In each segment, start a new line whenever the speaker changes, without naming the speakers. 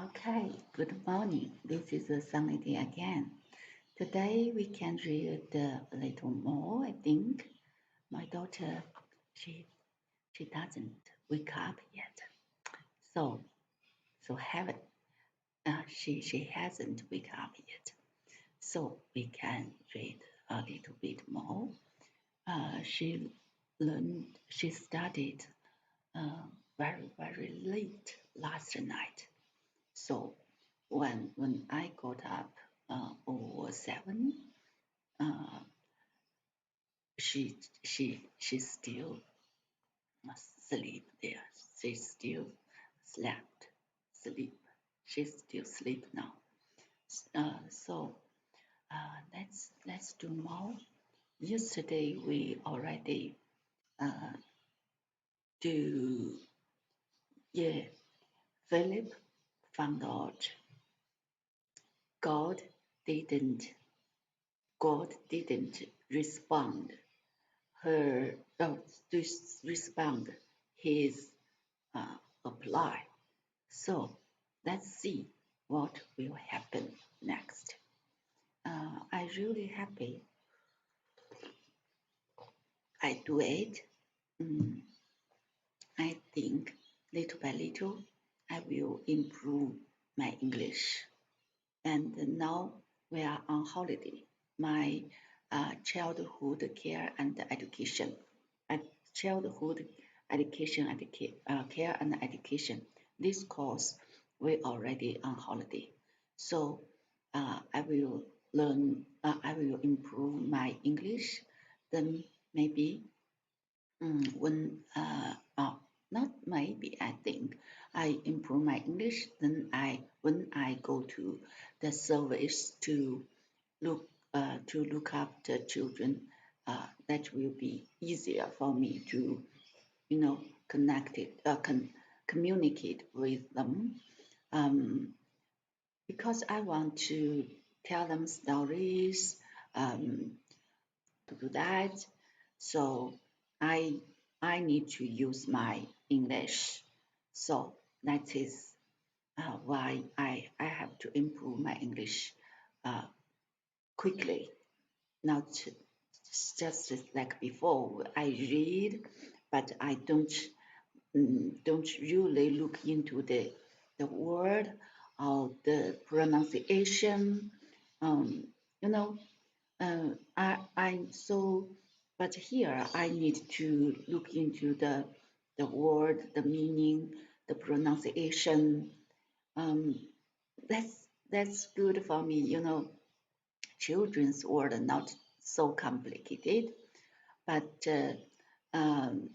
Okay, good morning. This is a sunny day again. Today we can read a little more, I think. My daughter, she she doesn't wake up yet. So haven't she hasn't wake up yet. So we can read a little bit more. She studied very late last night. So when I got up over 7, uh, she still sleep there. She still slept sleep. She still sleep now. So let's do more. Yesterday we already uh, do yeah. Philip found out God didn't God didn't respond her respond his apply. So let's see what will happen next. I'm really happy I do it. Mm, I think little by little I will improve my English. And now we are on holiday. My childhood care and education, uh, childhood education and care and education. This course we already on holiday, so I will learn. I will improve my English. Then maybe when not maybe I think I improve my English, then I when I go to the service to look after children, that will be easier for me to connect it communicate with them, um, because I want to tell them stories, um, to do that. So I I need to use my English. So that is why I have to improve my English uh, quickly. Not just like before. I read, but I don't really look into the word or the pronunciation. Um, you know, I'm so, but here I need to look into the word, the meaning, the pronunciation. Um, that's good for me. Children's word are not so complicated, but um,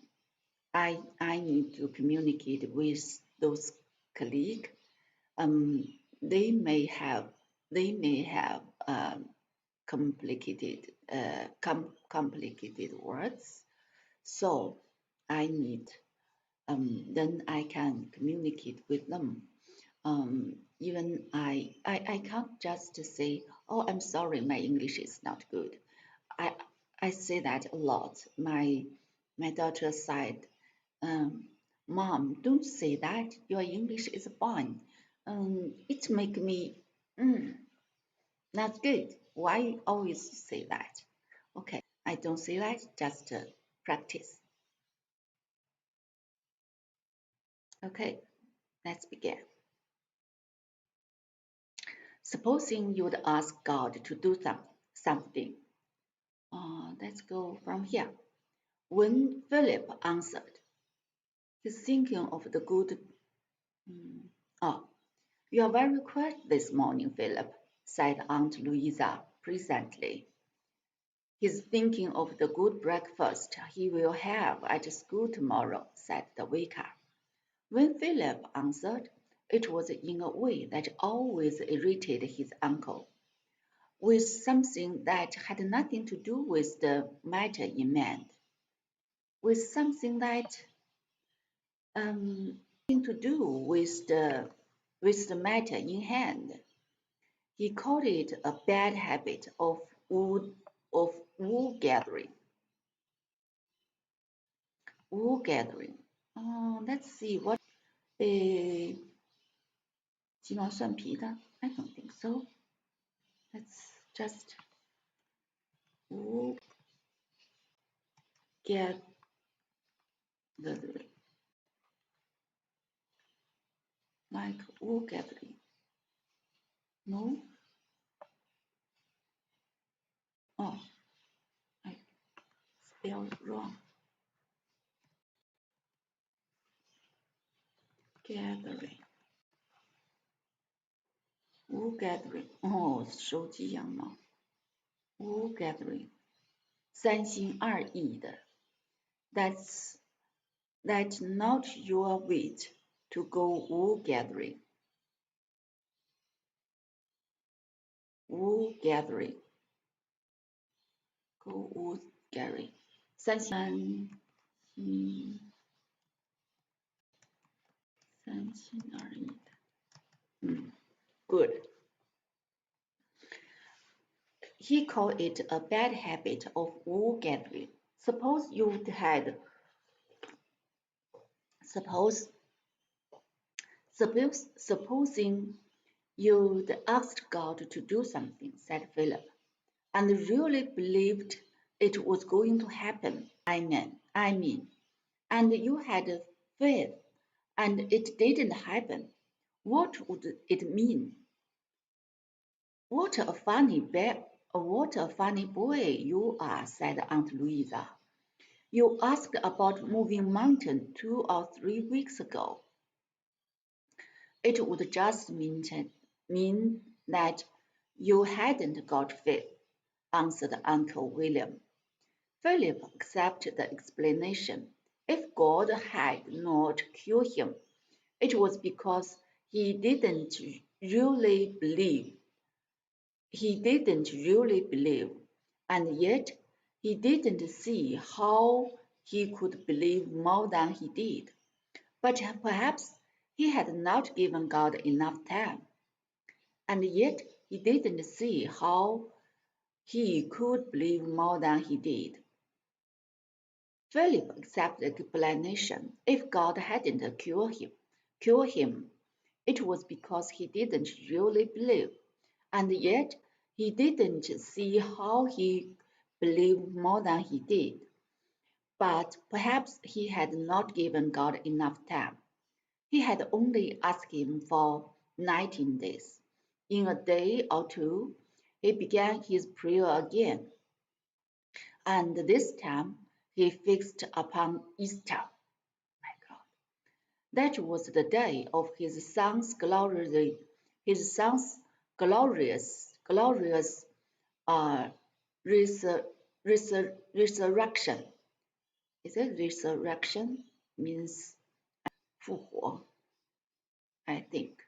I need to communicate with those colleagues. Um, they may have they may have complicated words. So I need then I can communicate with them. Even I can't just say, oh, I'm sorry, my English is not good. I I say that a lot. My daughter said, um, Mom, don't say that. Your English is fine. It make me mm, not good. Why always say that? Okay, I don't say that, just practice. Okay, let's begin. Supposing you would ask God to do something. Let's go from here. When Philip answered, he's thinking of the good. Mm, oh, you are very quiet this morning, Philip, said Aunt Louisa presently. He's thinking of the good breakfast he will have at school tomorrow, said the waiter. When Philip answered, it was in a way that always irritated his uncle, with something that had nothing to do with the matter in hand, with something that nothing to do with the matter in hand. He called it a bad habit of wool gathering. Wool gathering. Let's see what. Uh, 鸡毛蒜皮的? I don't think so. Let's just wool gathering. Like wool gathering. No? Oh, I spelled wrong. Gathering. Wool gathering. 哦，收集羊毛。Wool gathering. 三心二意的。That's not your wit to go wool gathering. Wool gathering. Go wool gathering. 三心二意的。Good. He called it a bad habit of wool gathering. Supposing you'd asked God to do something, said Philip, and really believed it was going to happen. I mean, and you had faith, and it didn't happen. What would it mean? What a funny boy you are, said Aunt Louisa. You asked about moving mountain 2 or 3 weeks ago. It would just mean that you hadn't got faith, answered Uncle William. Philip accepted the explanation. If God had not cured him, it was because he didn't really believe. And yet he didn't see how he could believe more than he did. But perhaps he had not given God enough time. And yet he didn't see how he could believe more than he did. Philip accepted the explanation. If God hadn't cured him, it was because he didn't really believe. And yet he didn't see how he believed more than he did. But perhaps he had not given God enough time. He had only asked him for 19 days. In a day or two, he began his prayer again. And this time, he fixed upon Easter. My God. That was the day of his son's glorious resurrection. Is it resurrection? Means 复活, I think.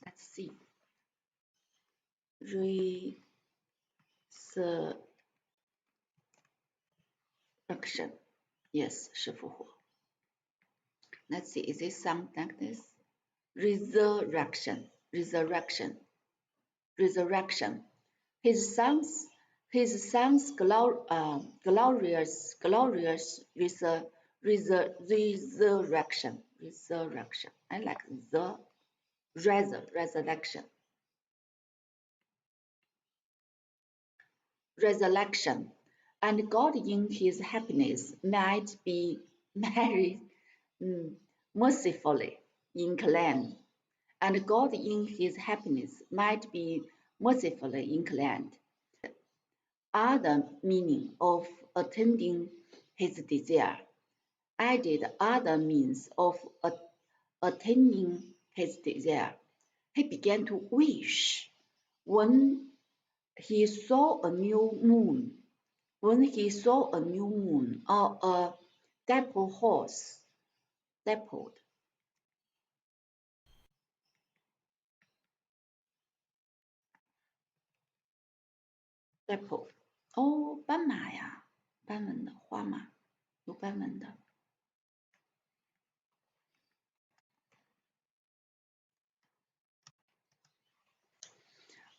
Let's see. Resurrection. Yes, 是复活. Let's see, is it sound like this? Resurrection. His son's glorious resurrection. I like the resurrection. And God in his happiness might be mercifully inclined. And God in his happiness might be mercifully inclined. Other meaning of attending his desire. Added other means of attaining his desire. He began to wish when he saw a new moon, or a dappled horse, dappled.哦，斑马呀，斑纹的花马，有斑纹的。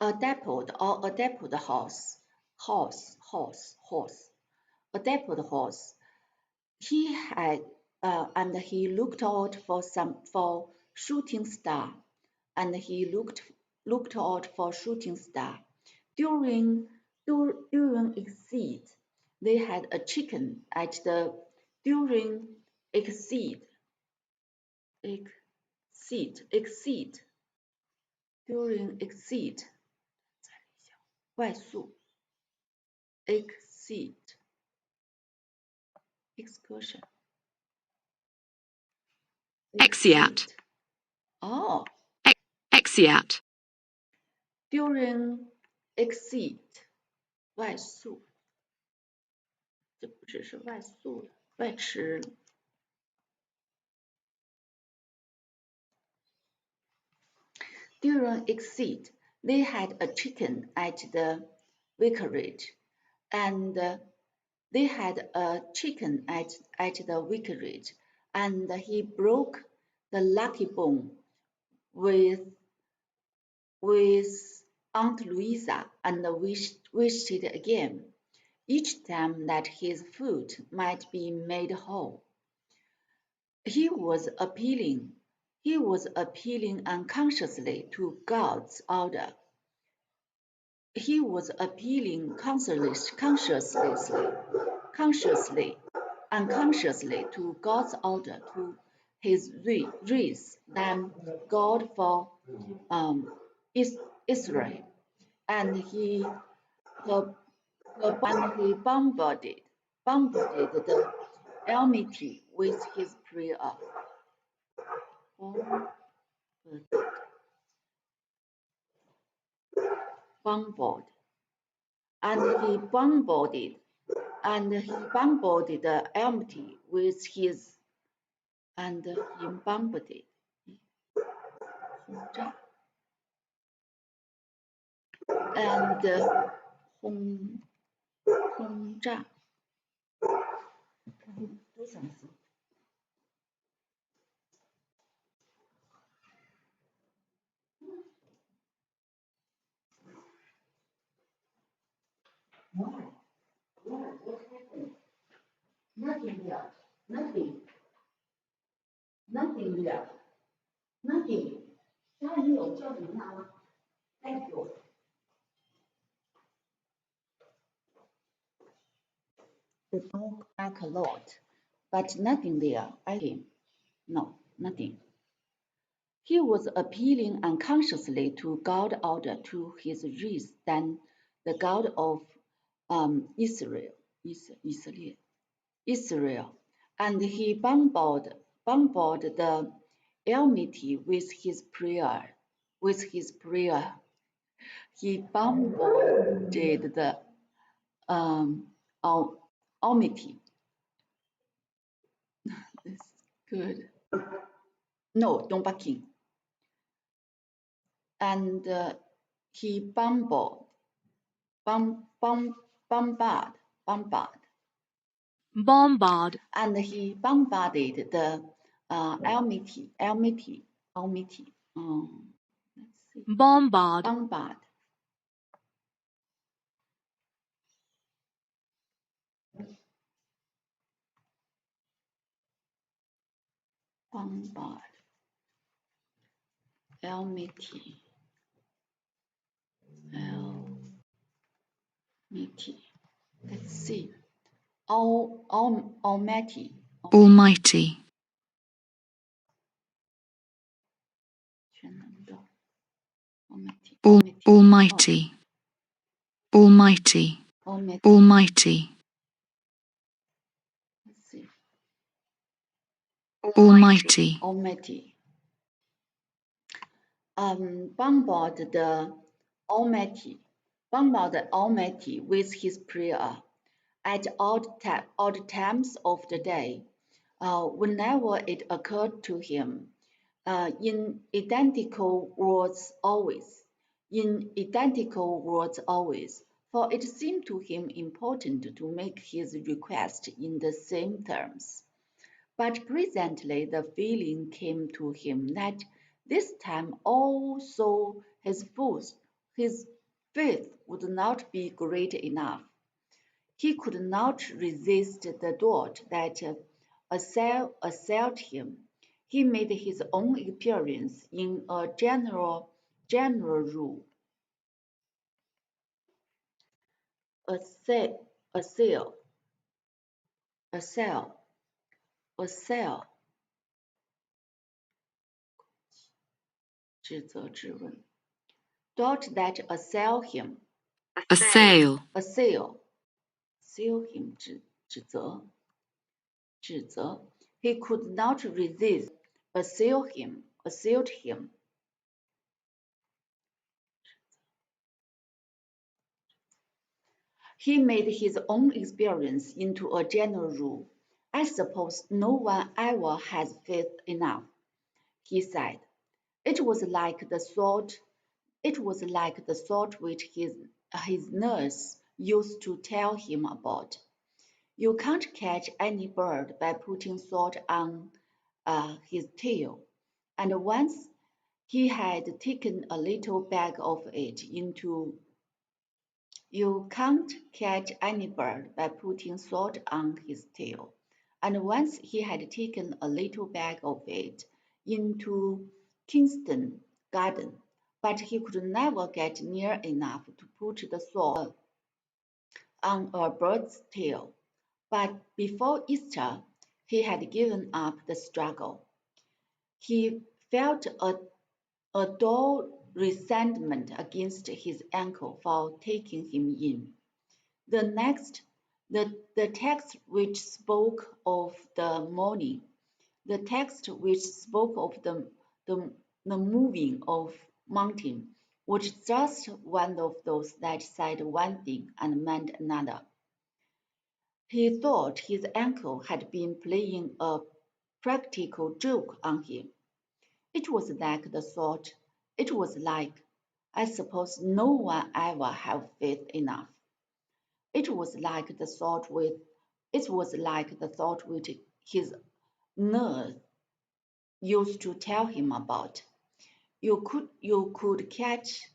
A dappled or a dappled horse. A dappled horse. He had and he looked out for shooting star, and he looked out for shooting star. During exceed, they had a chicken at the during exceed during exceed 外宿 exceed excursion
Exeat.
Oh,
Exeat.
during exceed 外宿，这不只是外宿了，外吃。During exceed, they had a chicken at the vicarage, and they had a chicken at the vicarage, and he broke the lucky bone with Aunt Louisa and wished it again, each time that his foot might be made whole. He was appealing unconsciously to God's order. He was appealing unconsciously to God's order, to his race, than God for Israel, and he bombarded the Almighty with his prayer. Bombard, and he bombarded the Almighty with his and he bombarded 轰炸 and 轰炸 do something. Why? What happened? Nothing there. Nothing there. Nothing. 家里有叫什么呢 Thank you. The dog barked a lot, but nothing there. I came. No, nothing. He was appealing unconsciously to God's order, to his race, than the God of Israel, and he bombarded the Almighty with his prayer. He bombarded the Almighty. That's good. No, don't barking. And he bombarded and he bombarded the Almighty. Let's see.
Bombard.
Almighty. Let's see. Almighty.
Almighty. Almighty. Almighty. Almighty.
Let's see.
Almighty.
Almighty. Bombard the Almighty with his prayer at all times of the day, whenever it occurred to him, in identical words always, for it seemed to him important to make his request in the same terms. But presently the feeling came to him that this time also his faith would not be great enough. He could not resist the doubt that assailed him. He made his own experience in a general rule. A cell, a cell, a cell, a cell. 指责质问 Thought that assail him.
assail,
Assail him 指责 He could not resist. Assailed him. He made his own experience into a general rule. I suppose no one ever has faith enough, he said. It was like the sort which his nurse used to tell him about. You can't catch any bird by putting salt on his tail. And once he had taken a little bag of it into You can't catch any bird by putting salt on his tail. And once he had taken a little bag of it into Kingston Garden, but he could never get near enough to put the salt on a bird's tail. But before Easter, he had given up the struggle. He felt a dull resentment against his uncle for taking him in. The text which spoke of the morning, the moving of mountain, was just one of those that said one thing and meant another. He thought his uncle had been playing a practical joke on him. It was like, I suppose no one ever had faith enough. It was like the thought which his nurse used to tell him about. You could catch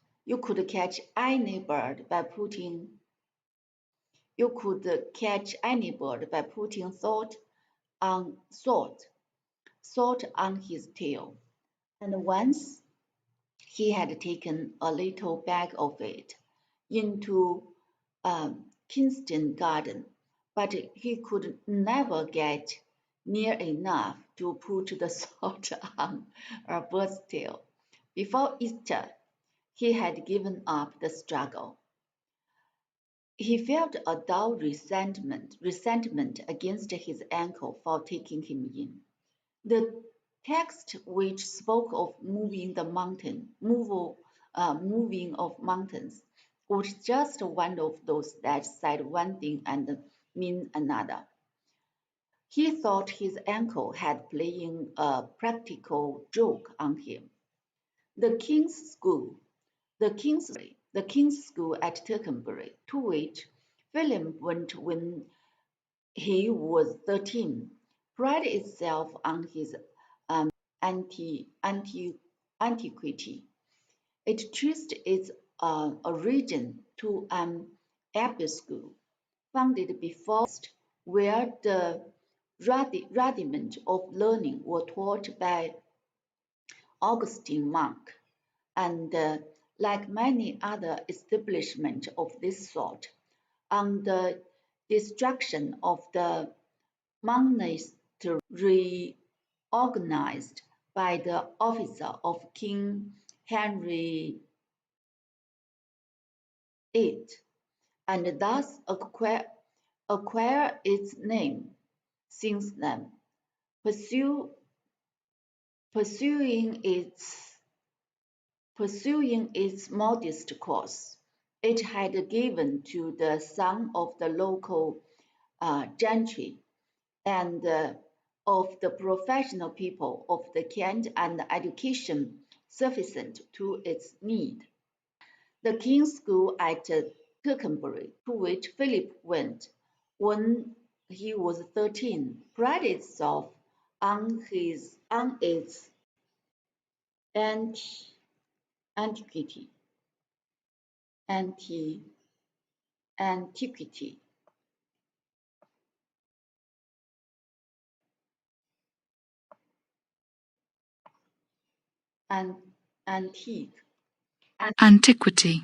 any bird by putting salt on his tail. And once he had taken a little bag of it into Kingston Garden, but he could never get near enough to put the salt on a bird's tail. Before Easter, he had given up the struggle. He felt a dull resentment against his uncle for taking him in. The text which spoke of moving of mountains was just one of those that said one thing and mean another. He thought his uncle had playing a practical joke on him. The King's School at Tercanbury, to which Philip went when he was 13, prided itself on his antiquity. It traced its origin to an abbey school founded before, where the rudiment of learning were taught by Augustine monk, and like many other establishments of this sort, on the destruction of the monastery reorganized by the officer of King Henry VIII, and thus acquire its name since then, pursuing its modest course. It had given to the son of the local gentry and of the professional people of the Kent and education sufficient to its need. The King's School at Tercanbury, to which Philip went when he was 13, prided itself on its antiquity. antique
antiquity,
antiquity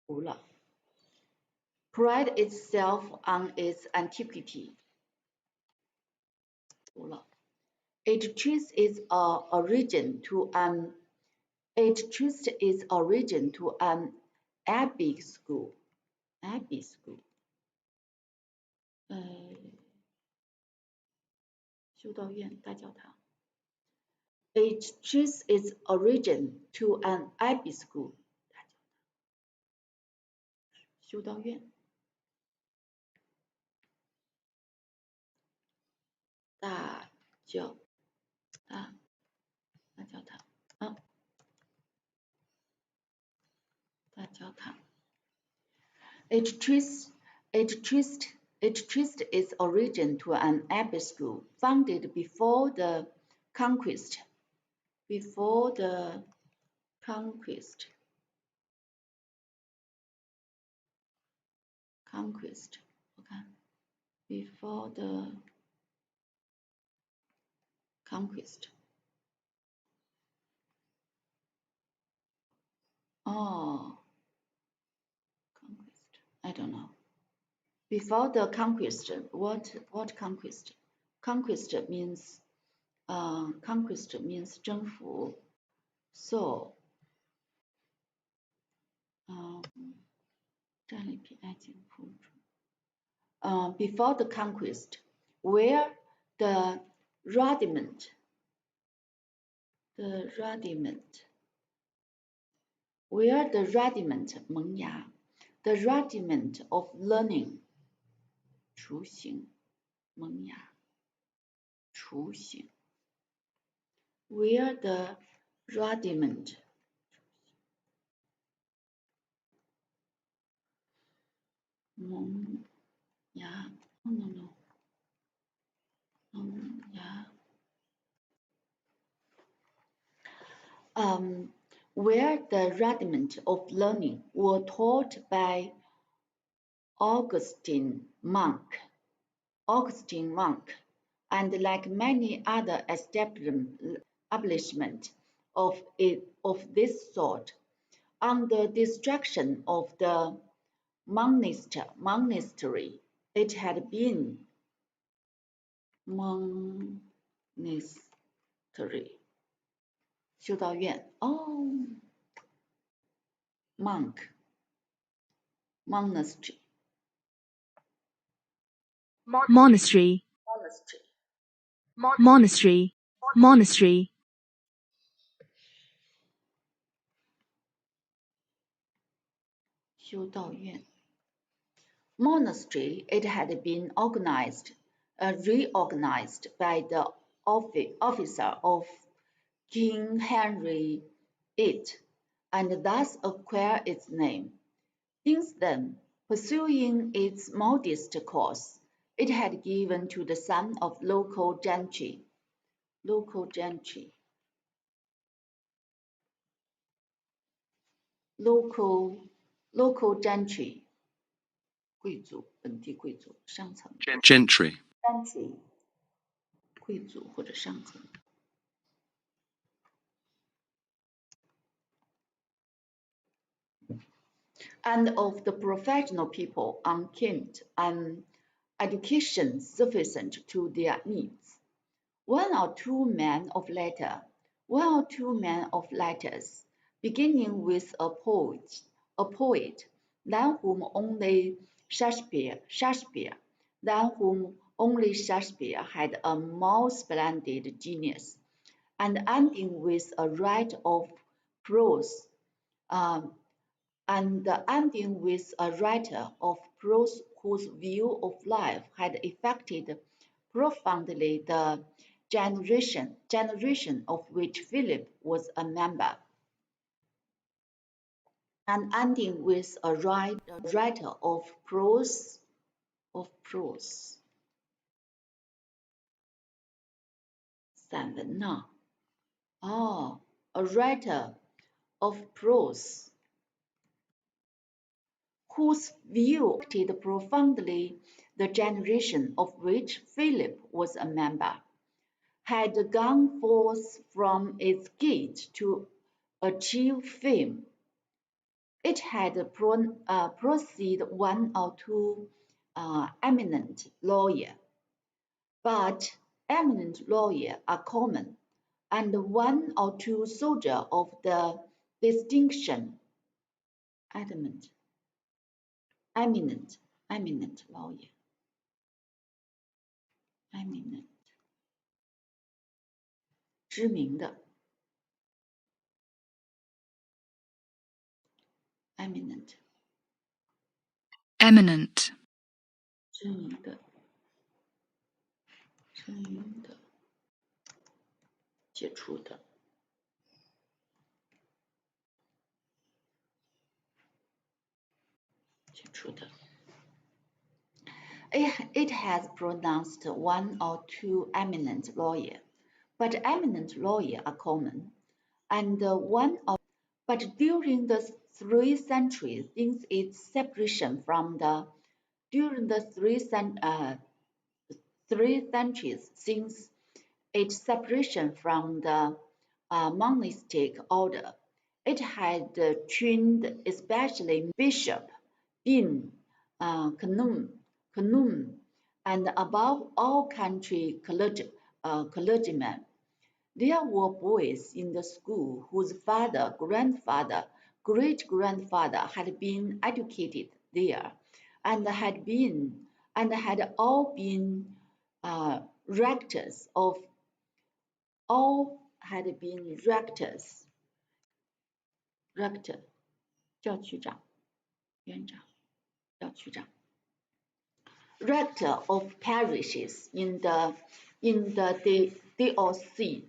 读了 pride itself on its antiquity 读了 it traces its origin to an abbey school 修道院大教堂 It traces its origin to an abbey school 修道院大教堂大教堂大教堂 It traced its origin to an abbey school founded before the conquest. Before the conquest. Conquest. Okay. Before the conquest. Oh. Conquest. I don't know. Before the conquest, what conquest? Conquest means 征服 so 占领并爱情付出 before the conquest where the rudiment萌芽 the rudiment of learning 雏形萌芽雏形 where the rudiment 萌芽 no 萌芽where the rudiment of learning were taught by Augustine monk, and like many other establishments of this sort, on the destruction of the monastery, it had been monastery 修道院 monk monastery
monastery, monastery, monastery,
修道院 monastery, it had been reorganized by the officer of King Henry VIII, and thus acquired its name. Since then, pursuing its modest course, it had given to the son of local gentry, local gentry, gentry 贵族，本地贵族，上层
gentry,
gentry 贵族或者上层。And of the professional people unkempt and education sufficient to their needs. One or two men of letters, beginning with a poet, than whom only Shakespeare had a more splendid genius, and ending with a writer of prose, whose view of life had affected profoundly the generation of which Philip was a member, and ending with a writer of prose, 散文呢 a writer of prose, whose view affected profoundly the generation of which Philip was a member, had gone forth from its gate to achieve fame. It had proceeded one or two eminent lawyers, but eminent lawyers are common, and one or two soldiers of the distinction, eminent lawyer, eminent 知名的 eminent
Eminent.
知名的杰出的 It has pronounced one or two eminent lawyers, but eminent lawyers are common, and but during the 3 centuries since its separation from the 3 centuries since its separation from the monastic order, it had trained especially bishop, dean, canons, and above all country clergymen. There were boys in the school whose father, grandfather, great-grandfather had been educated there, and had all been rectors of rector 教区长、院长、教区长 rector of parishes in the diocese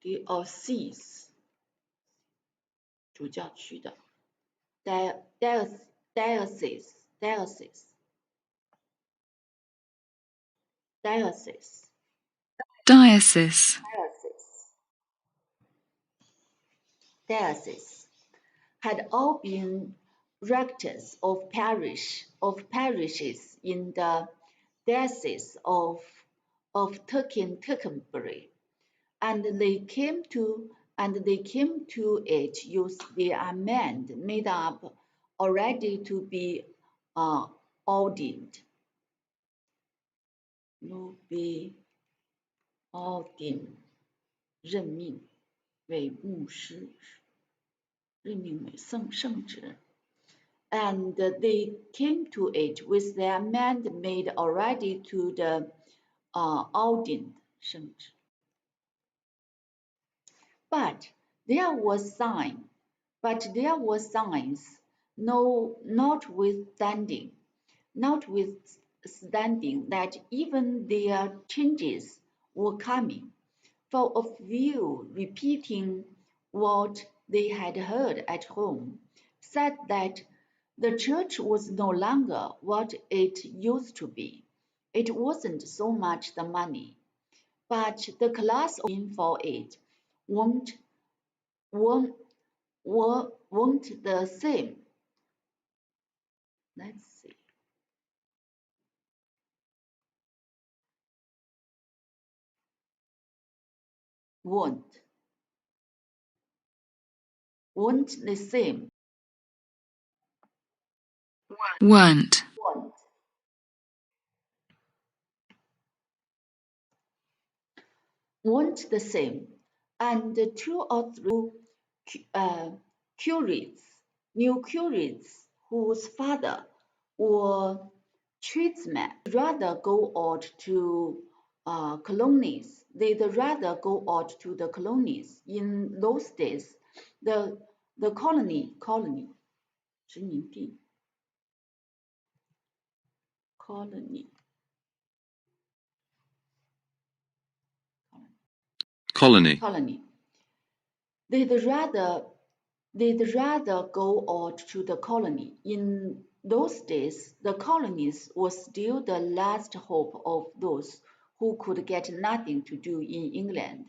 diocese 主教区的 diocese had all been rectors of parishes in the diocese of Tercanbury, and they came to it use their mind made up already to be ordained. be ordained 任命为牧师，任命为圣职。And they came to it with their mind made already to the ordained 圣职。But there was signs, notwithstanding that even their changes were coming, for a few repeating what they had heard at home said that the church was no longer what it used to be. It wasn't so much the money, but the class in for it weren't the same. Let's see. Weren't the same.
Weren't.
Weren't the same, and 2 or 3 new curates whose father were tradesmen rather go out to colonies. They'd rather go out to the colonies. In those days, the colony 殖民地 colony they'd rather go out to the colony. In those days, the colonies were still the last hope of those who could get nothing to do in England.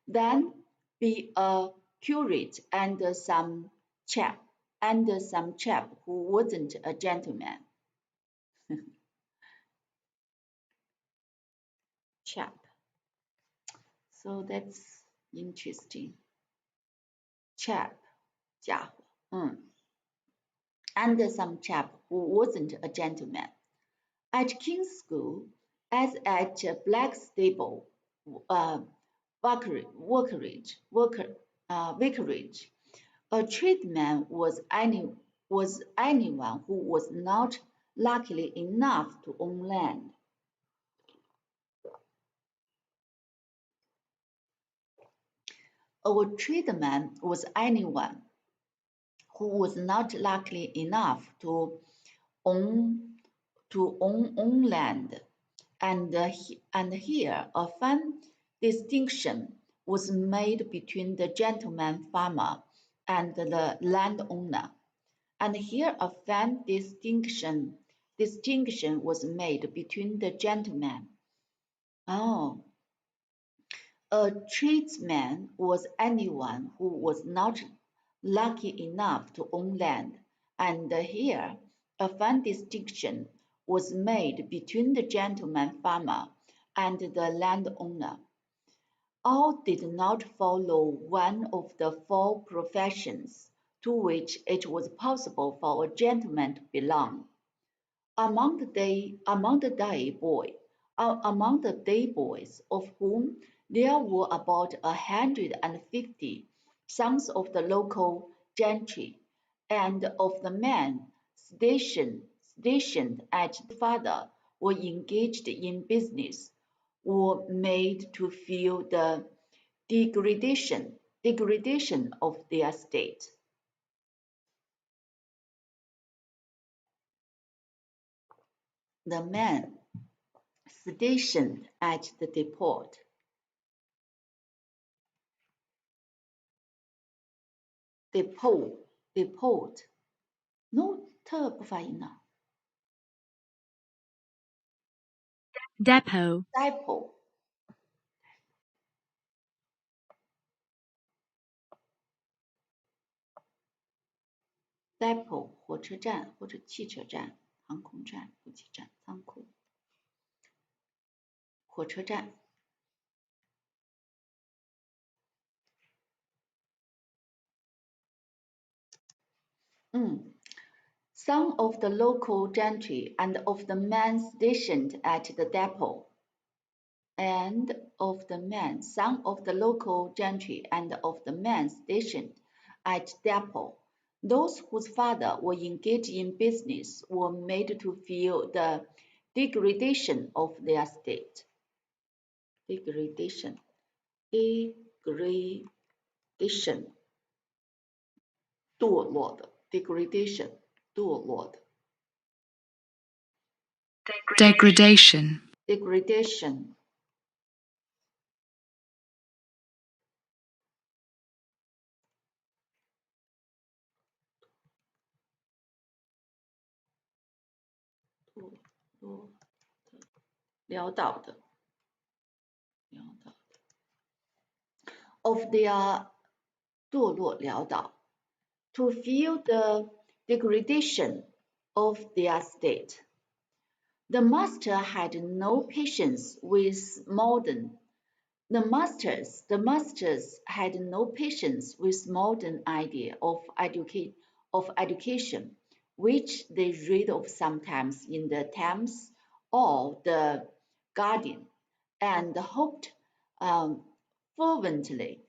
Then be a curate and some chap who wasn't a gentleman. chap. So that's interesting. Chap, 家伙，and some chap who wasn't a gentleman. At King's School, as at Blackstable vicarage, a tradesman was anyone who was not lucky enough to own land. A tradesman was anyone who was not lucky enough to own land, and here a fine distinction was made between the gentleman farmer and the landowner, and here a fine distinction was made between the gentleman. Oh, a tradesman was anyone who was not lucky enough to own land, and here a fine distinction was made between the gentleman farmer and the landowner. All did not follow one of the four professions to which it was possible for a gentleman to belong. Among the day boys, of whom there were about 150 sons of the local gentry, and of the men stationed at the father were engaged in business, were made to feel the degradation of their state. The men stationed at the depot no 特不发音呢
depot,
depot 火车站或者汽车站、航空站、补给站、仓库、火车站。Some of the local gentry and of the men stationed at the depot, some of the local gentry and of the men stationed at depot, those whose father were engaged in business, were made to feel the degradation of their state. Degradation. 堕落的 degradation 堕落的
degradation,
degradation 潦倒的 of their 堕落潦倒 to feel the degradation of their state. The master had no patience with the masters had no patience with modern idea of education, which they read of sometimes in the Times or the Guardian, and hoped fervently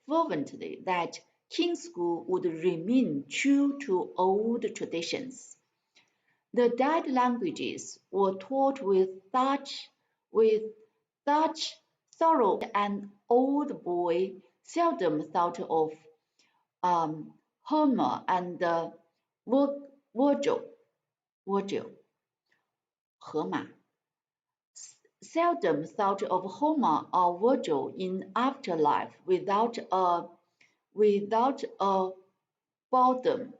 that King's School would remain true to old traditions. The dead languages were taught with such sorrow that an old boy seldom thought of Homer and Virgil, 荷马 seldom thought of Homer or Virgil in afterlife without a boredom.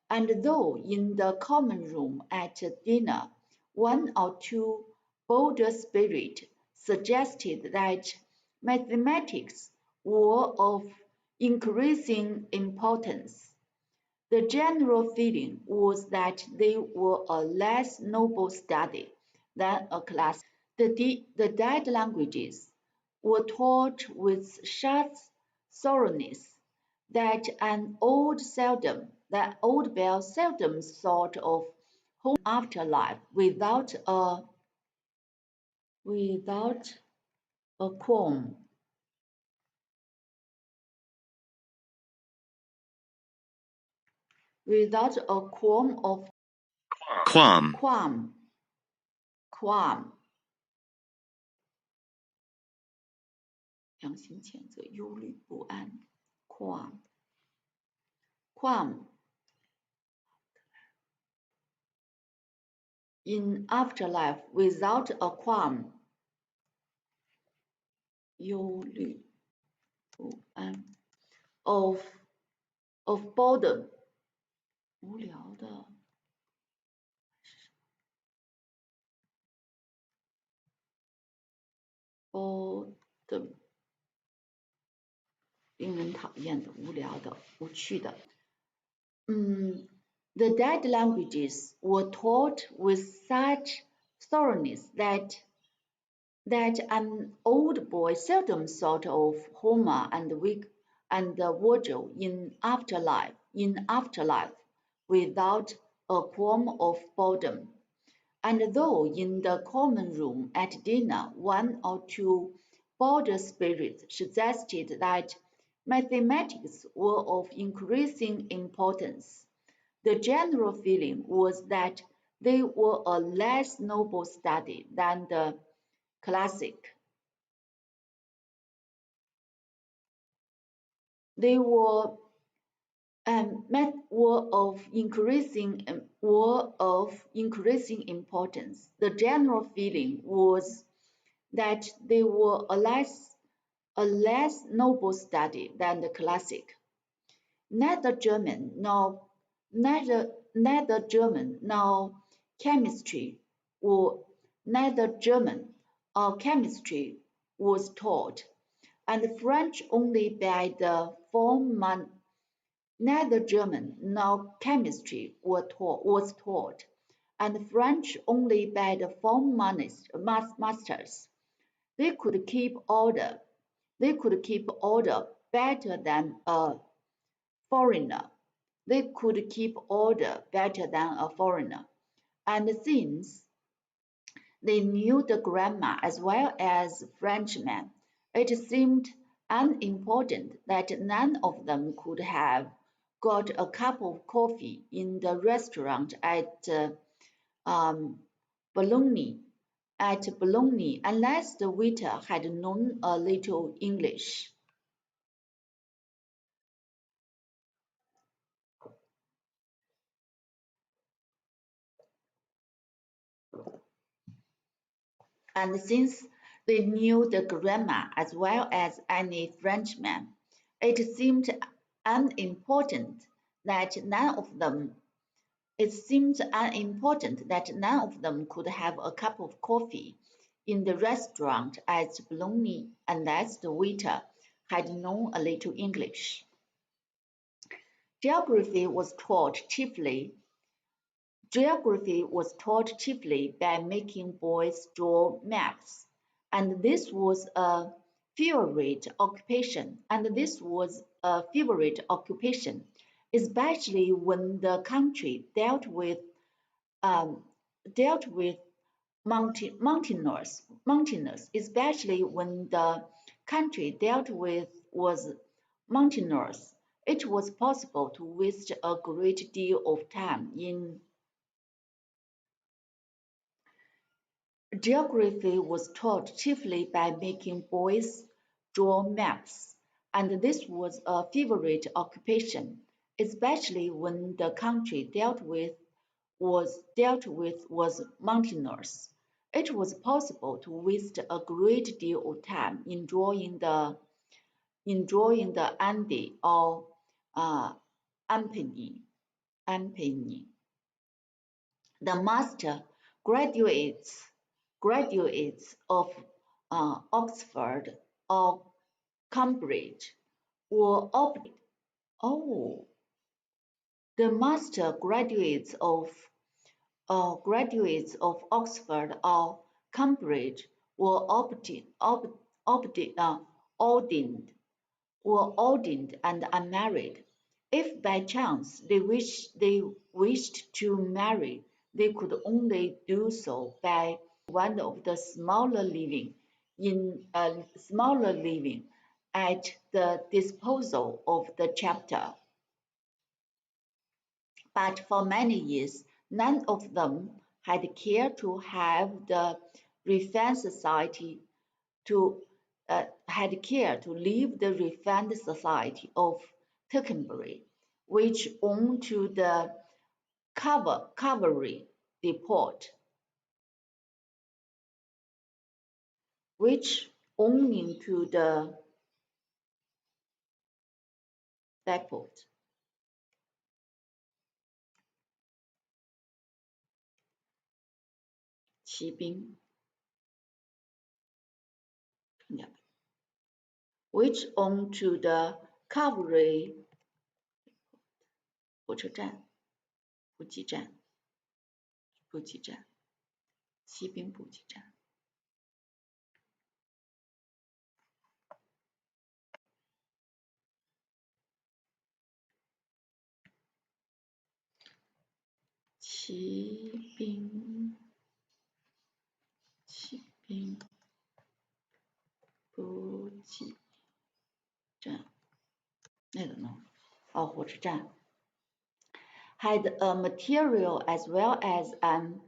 And though in the common room at dinner, one or two bolder spirits suggested that mathematics were of increasing importance, the general feeling was that they were a less noble study than a class. The dead languages were taught with such thoroughness that an old bell seldom thought of home afterlife without a qualm. Without a qualm of
Qualm.
qualm，良心谴责，忧虑不安，qualm。In afterlife, without a qualm，忧虑不安，of boredom，无聊的。boredom，令人讨厌的、无聊的、无趣的。The dead languages were taught with such thoroughness that an old boy seldom thought of Homer and Virgil in afterlife without a qualm of boredom. And though in the common room at dinner one or two bolder spirits suggested that mathematics were of increasing importance, the general feeling was that they were a less noble study than the classic. They were of increasing importance. The general feeling was that they were a less noble study than the classic. Neither German nor chemistry or was taught, and French only by the form. Neither German nor chemistry was taught, and French only by the form masters. They could keep order better than a foreigner. And since they knew the grammar as well as Frenchmen, it seemed unimportant that none of them could have got a cup of coffee in the restaurant at Bologna unless the waiter had known a little English. And since they knew the grammar as well as any Frenchman, it seemed unimportant that none of them could have a cup of coffee in the restaurant at Bologna unless the waiter had known a little English. Geography was taught chiefly by making boys draw maps, and this was a favorite occupation, especially when the country dealt with mountainous, was mountainous. It was possible to waste a great deal of time in Geography was taught chiefly by making boys draw maps, and this was a favorite occupation, especially when the country dealt with was mountainous. It was possible to waste a great deal of time in drawing the Andes or Apennine. The master graduates of Oxford or Cambridge were the master graduates of Oxford or Cambridge were ordained and unmarried. If by chance they wished to marry, they could only do so by one of the smaller living at the disposal of the chapter. But for many years, none of them had cared to have the Refined Society had cared to leave the Refined Society of Tercanbury, which owned to the cavalry depot, which owning to the depot. 骑兵 which owned to the cavalry 火车站、补给站、骑兵补给站。骑兵补给站，那个呢？哦，火车站。Had a material as well as an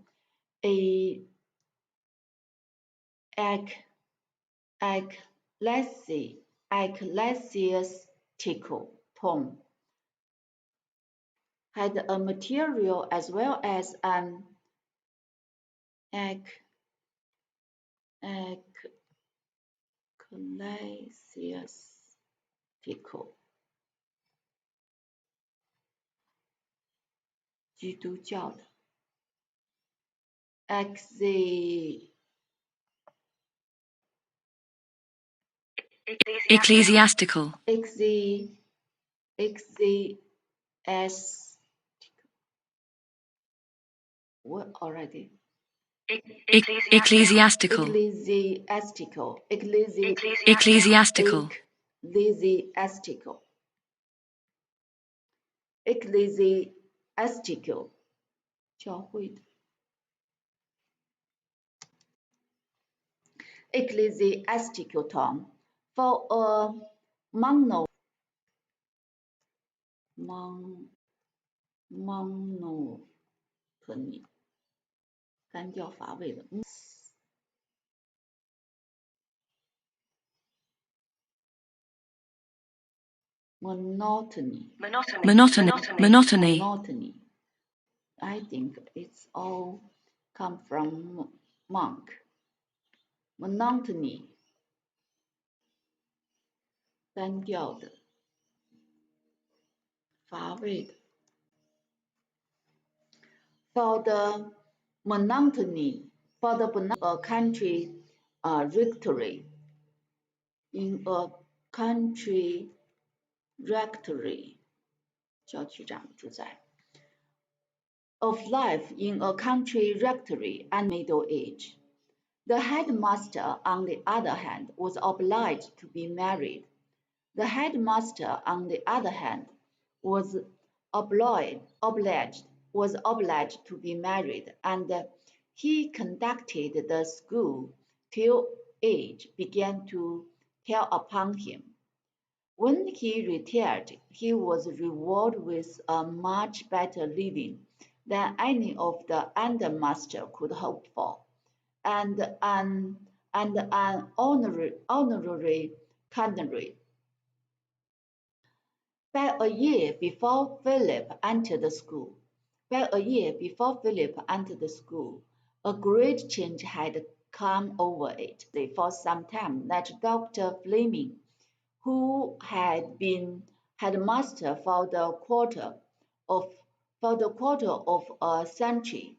ecclesiastical tone. Had a material as well as an ecclesiastical 基督教的
ecclesiastical,
what already?
ecclesiastical, ecclesiastical,
ecclesiastical 教会的 ecclesiastical tone for a monotony 单调乏味的 monotony I think it's all come from monk monotony 单调的乏味的 for the monotony for the country rectory in a country rectory 教区长住宅 of life in a country rectory and middle age. The headmaster, on the other hand, was obliged to be married. The headmaster, on the other hand, was obliged to be married, and he conducted the school till age began to tell upon him. When he retired, he was rewarded with a much better living than any of the undermaster could hope for, and an honorary canonry. By a year before Philip entered the school, a great change had come over it. For some time, that Dr. Fleming, who had been headmaster for the quarter of a century,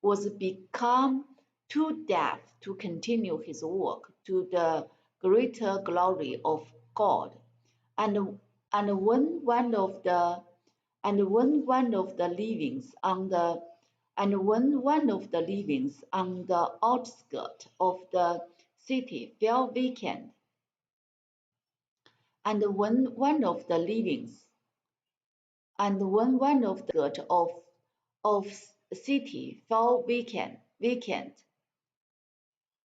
was become too deaf to continue his work to the greater glory of God. And when one of the livings on the outskirts of the city fell vacant, And when one of the livings, and when one of the of city fell vacant,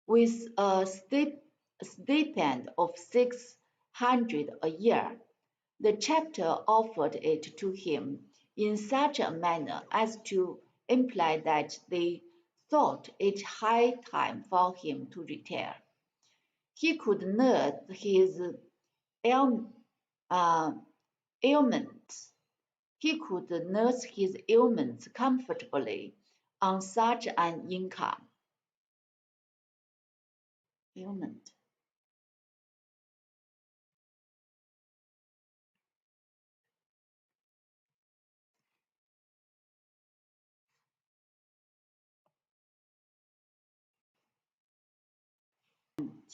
with a stipend of 600 a year, the chapter offered it to him in such a manner as to imply that they thought it high time for him to retire. He could nurse his ail- uh, ailments. He could nurse his ailments comfortably on such an income. Ailment.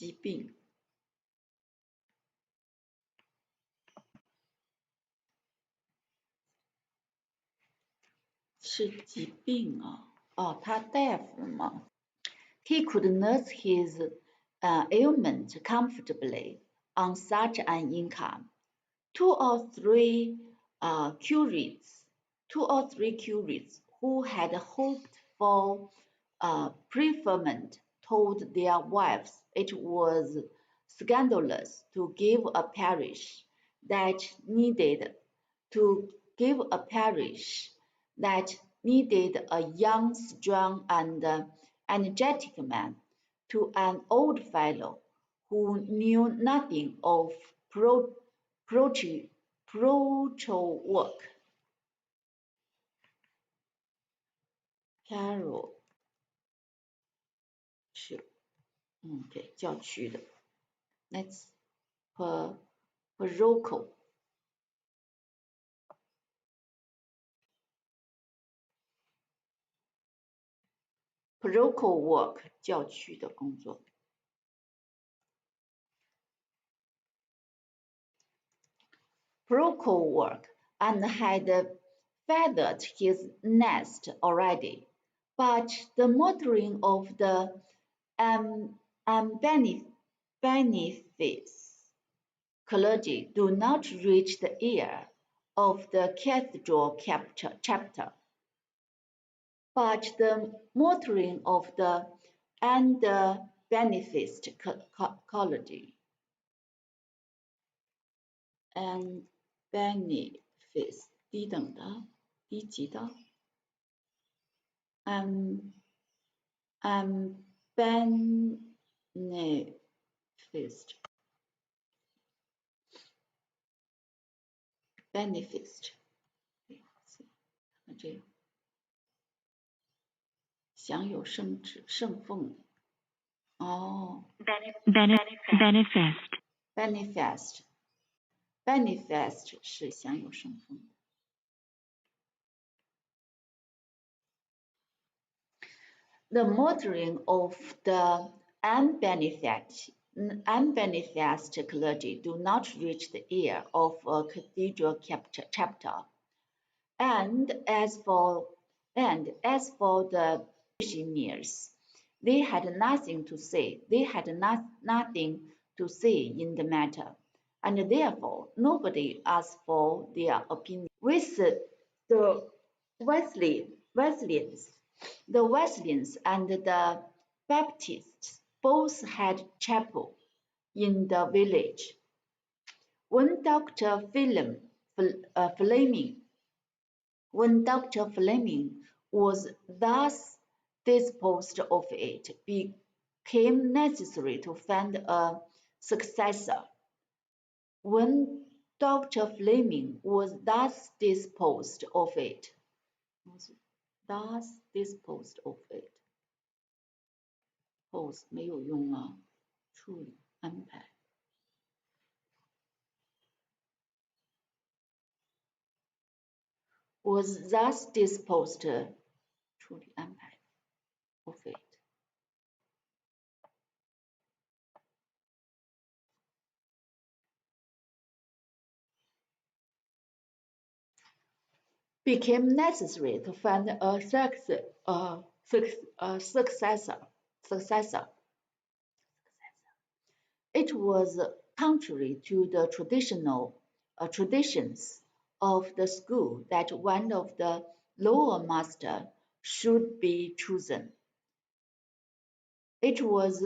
疾病是疾病啊，哦，他大夫嘛。He could nurse his ailment comfortably on such an income. Two or three curates who had hoped for preferment told their wives it was scandalous to give a parish that needed a young, strong, and energetic man to an old fellow who knew nothing of parochial work. Carol 是对教区的 ，That's parochial work 教区的工作。Parochial work and had feathered his nest already, but the muttering of the benefice clergy do not reach the ear of the cathedral chapter. But the muttering of the beneficed clergy and benefice 低等的、低级的 beneficed 这个享有圣奉的哦 benefest 是享有圣奉的。The muttering of the unbeneficed clergy do not reach the ear of a cathedral chapter. And as for the missionaries, they had nothing to say. They had nothing to say in the matter, and therefore nobody asked for their opinion. With the Wesleyans and the Baptists both had chapel in the village. When Dr. Fleming was thus disposed of, it became necessary to find a successor. When Dr. Fleming was thus disposed of it, pose 没有用啊，处理安排。Was thus disposed 处理安排 of it. Became necessary to find a successor. It was contrary to the traditions of the school that one of the lower master should be chosen. It was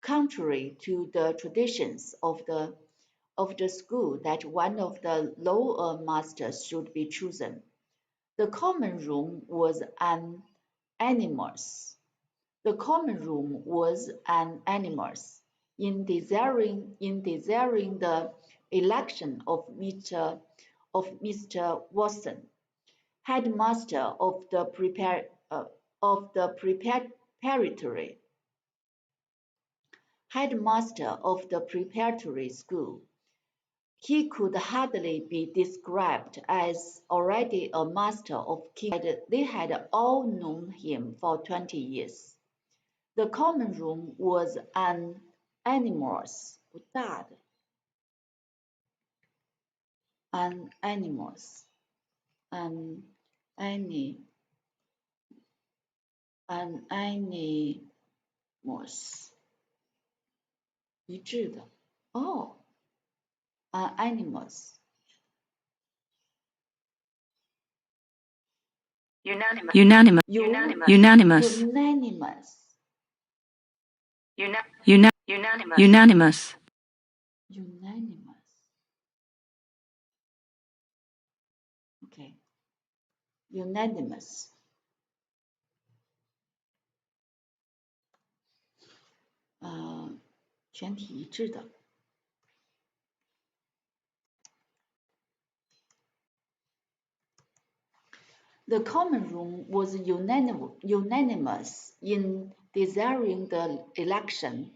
contrary to the traditions of the school that one of the lower masters should be chosen. The common room was animus. The common room was an animus in desiring the election of Mr. Watson, headmaster of the preparatory school. He could hardly be described as already a master of kings. They had all known him for 20 years. The common room was an animus, 不大的 an animus, an animus, "一致的 哦 an animus,
Unanimous.
unanimous,
Unanimous. Unanimous.
unanimous. Okay, unanimous. Uh, 全体一致的 The common room was unanimous in desiring the election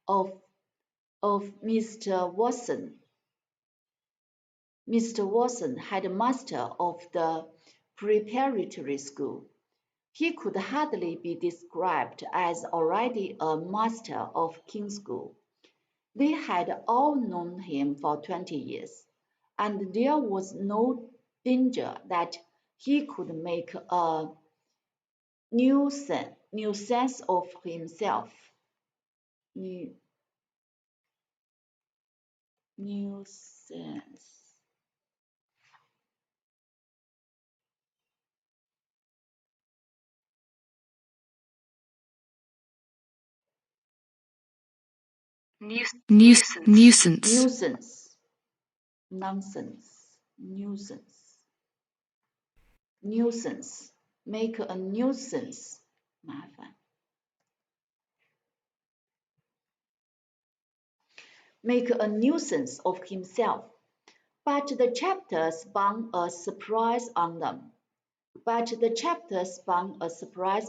of Mr. Watson. Mr. Watson, headmaster of the preparatory school. He could hardly be described as already a master of King's School. They had all known him for 20 years, and there was no danger that he could make a nuisance of himself. Nuisance.
Nuisance.
Nuisance. Nonsense. Nuisance. Nuisance. Make a nuisance. 麻烦。Make a nuisance of himself. But the chapter spun a surprise on them.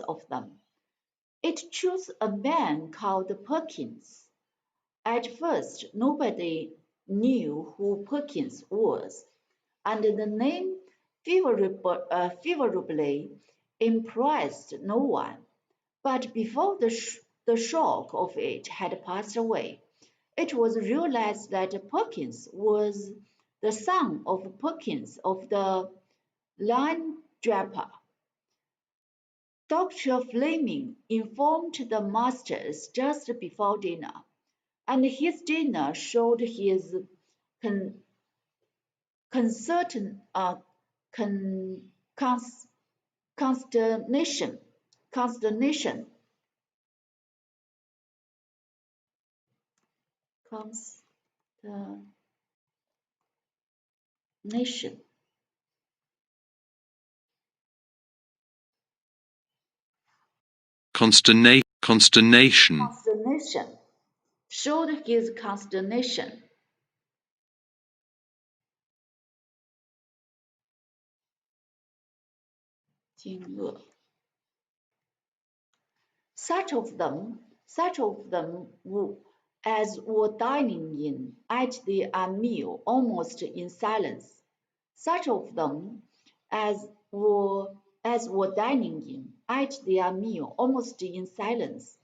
Of them. It chose a man called Perkins. At first, nobody knew who Perkins was, and the name favorably impressed no one. But before the shock of it had passed away, it was realized that Perkins was the son of Perkins of the line draper. Dr. Fleming informed the masters just before dinner, and his dinner showed his consternation.
Consternation.
Showed his consternation. Such of them as were dining in at their meal almost in silence. Such of them as were dining in at their meal almost in silence,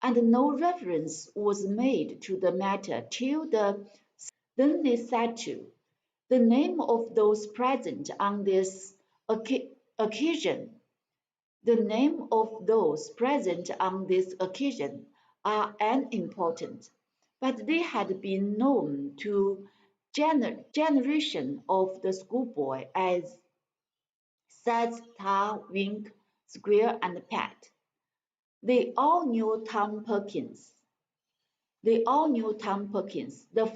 and no reference was made to the matter till then they said to the name of those present on this occasion. The name of those present on this occasion are unimportant. but they had been known to generation of the schoolboy as Suds, Tar, Wink, Square, and Pat. They all knew Tom Perkins. The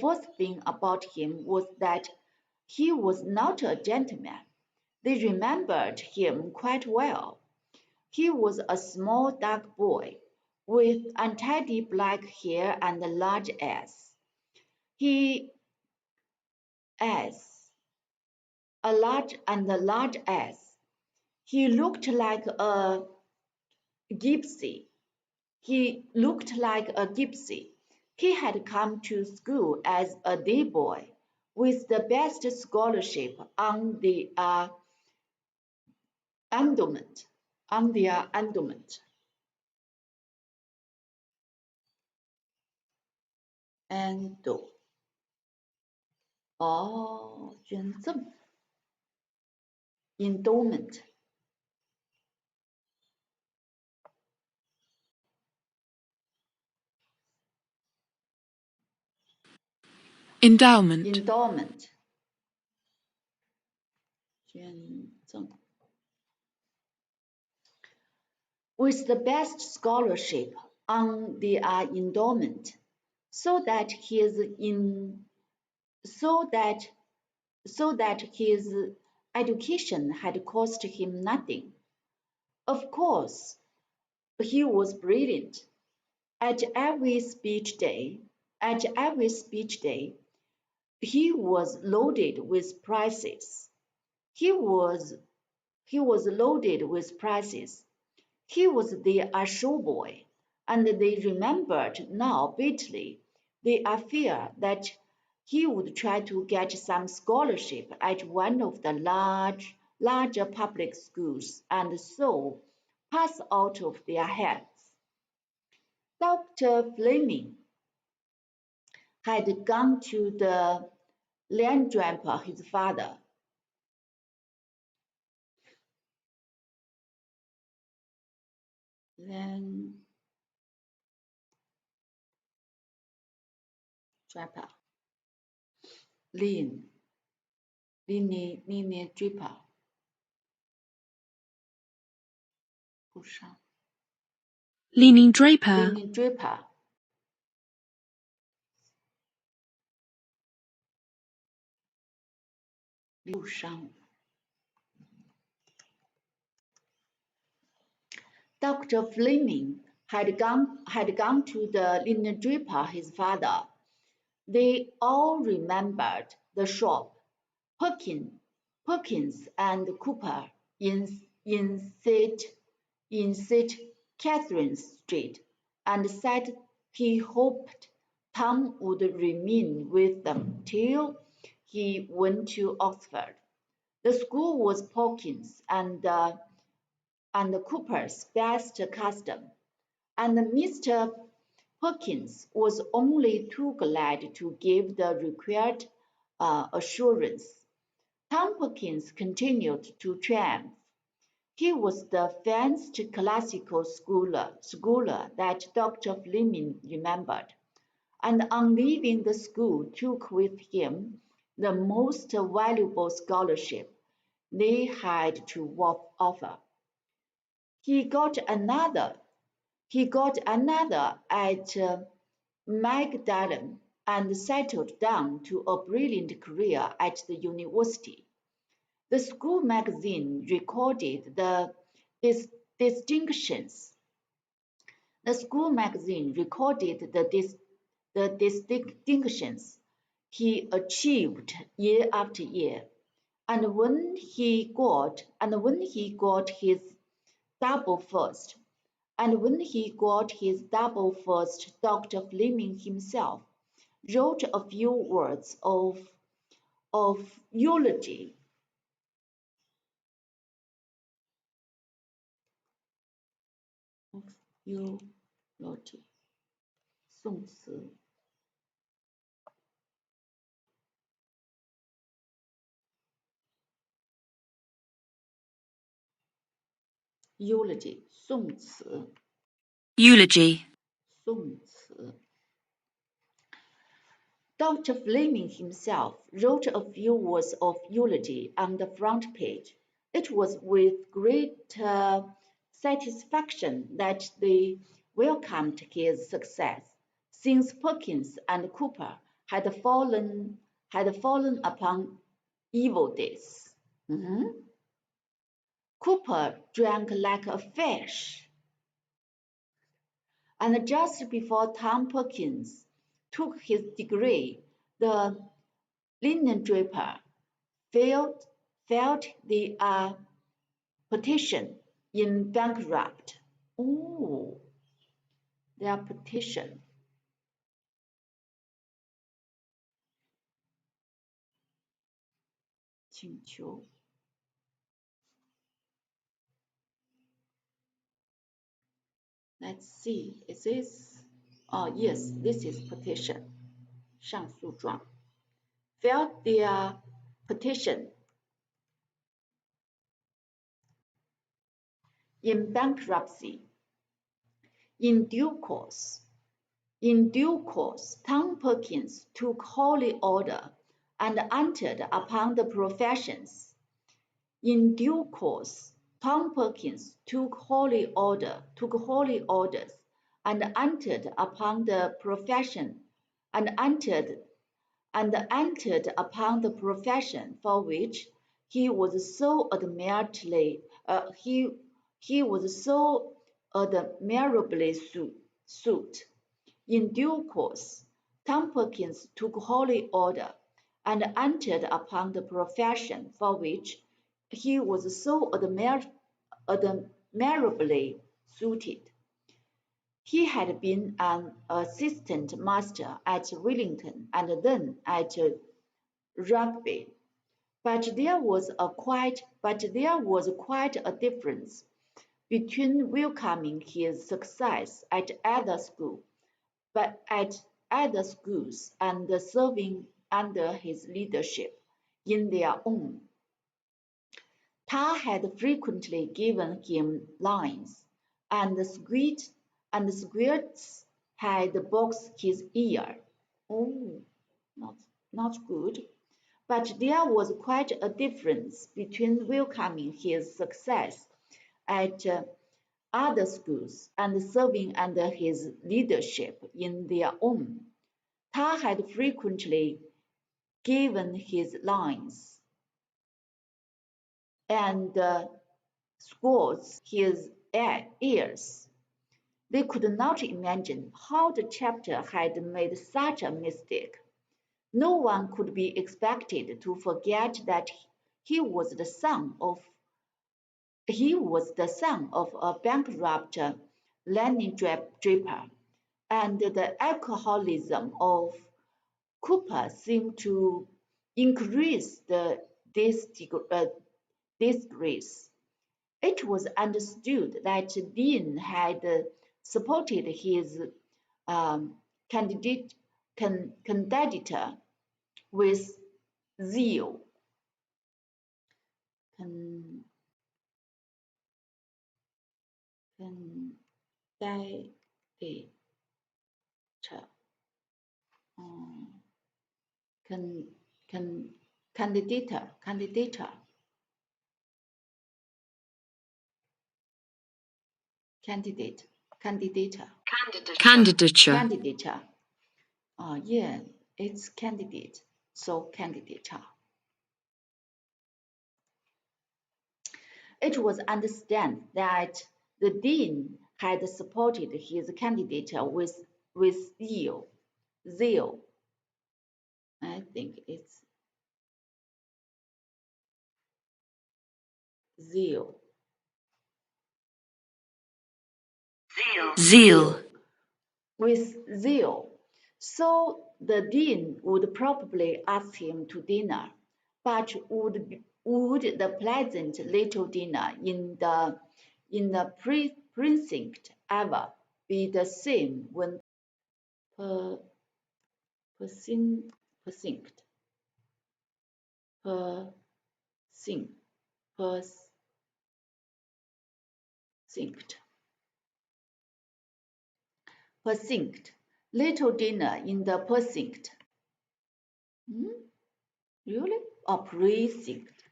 first thing about him was that he was not a gentleman. They remembered him quite well. He was a small dark boy with untidy black hair and large eyes. He as a large eyes. He looked like a gypsy. He had come to school as a day boy with the best scholarship on the endowment. On their endowment.捐赠 endowment
Endowment.
捐赠 with the best scholarship on the endowment, so that his education had cost him nothing. Of course, he was brilliant. At every speech day, he was loaded with prizes. He was loaded with prizes. He was the showboy, and they remembered now bitterly the affair that he would try to get some scholarship at one of the larger public schools and so pass out of their heads. Dr. Fleming had gone to the Landdraper, his father. Landdraper, Lean Draper， 不上
Leaning Draper.
Leaning Draper， 路上 Dr. Fleming had gone to the linen draper, his father. They all remembered the shop, Perkins and Cooper in St. Catherine's Street, and said he hoped Tom would remain with them till he went to Oxford. The school was Perkins and Cooper's best custom, and Mr. Perkins was only too glad to give the required assurance. Tom Perkins continued to triumph. He was the fenced classical scholar that Dr. Fleming remembered, and on leaving the school took with him the most valuable scholarship they had to offer. He got another at Magdalen and settled down to a brilliant career at the university. The school magazine recorded the distinctions. The school magazine recorded the distinctions he achieved year after year, and when he got his double first, Dr. Fleming himself wrote a few words of eulogy. Eulogy, 宋词。Eulogy, 宋词。
Eulogy.
宋词。Dr. Fleming himself wrote a few words of eulogy on the front page. It was with great satisfaction that they welcomed his success, since Perkins and Cooper had fallen upon evil days. Cooper drank like a fish. And just before Tom Perkins took his degree, the linen draper filed the petition in bankrupt. Oh, their petition.请求. Let's see, is this? Oh, yes, this is petition. 上诉状. Filed their petition in bankruptcy. In due course, Tom Perkins took holy order and entered upon the professions. In due course, Tom Perkins took holy orders and entered upon the profession upon the profession for which he was so admirably suited. In due course, Tom Perkins took holy order and entered upon the profession for which he was so admirably suited. He had been an assistant master at Wellington and then at Rugby, but there was quite a difference between welcoming his success at other schools and serving under his leadership in their own. Tar had frequently given him lines, and the squirts had boxed his ear. Oh, not good. But there was quite a difference between welcoming his success at other schools and serving under his leadership in their own. Tar had frequently given his lines and squirts his ears. They could not imagine how the chapter had made such a mistake. No one could be expected to forget that he was the son of a bankrupt linen draper, and the alcoholism of Cooper seemed to increase the disgrace. It was understood that Dean had supported his candidature with zeal. Candidature. Yeah, it's candidate. So candidature. It was understood that the dean had supported his candidature with zeal. I think it's zeal. With zeal. So the dean would probably ask him to dinner, but would the pleasant little dinner in the precinct ever be the same when precinct little dinner in the precinct Really? Oh, precinct.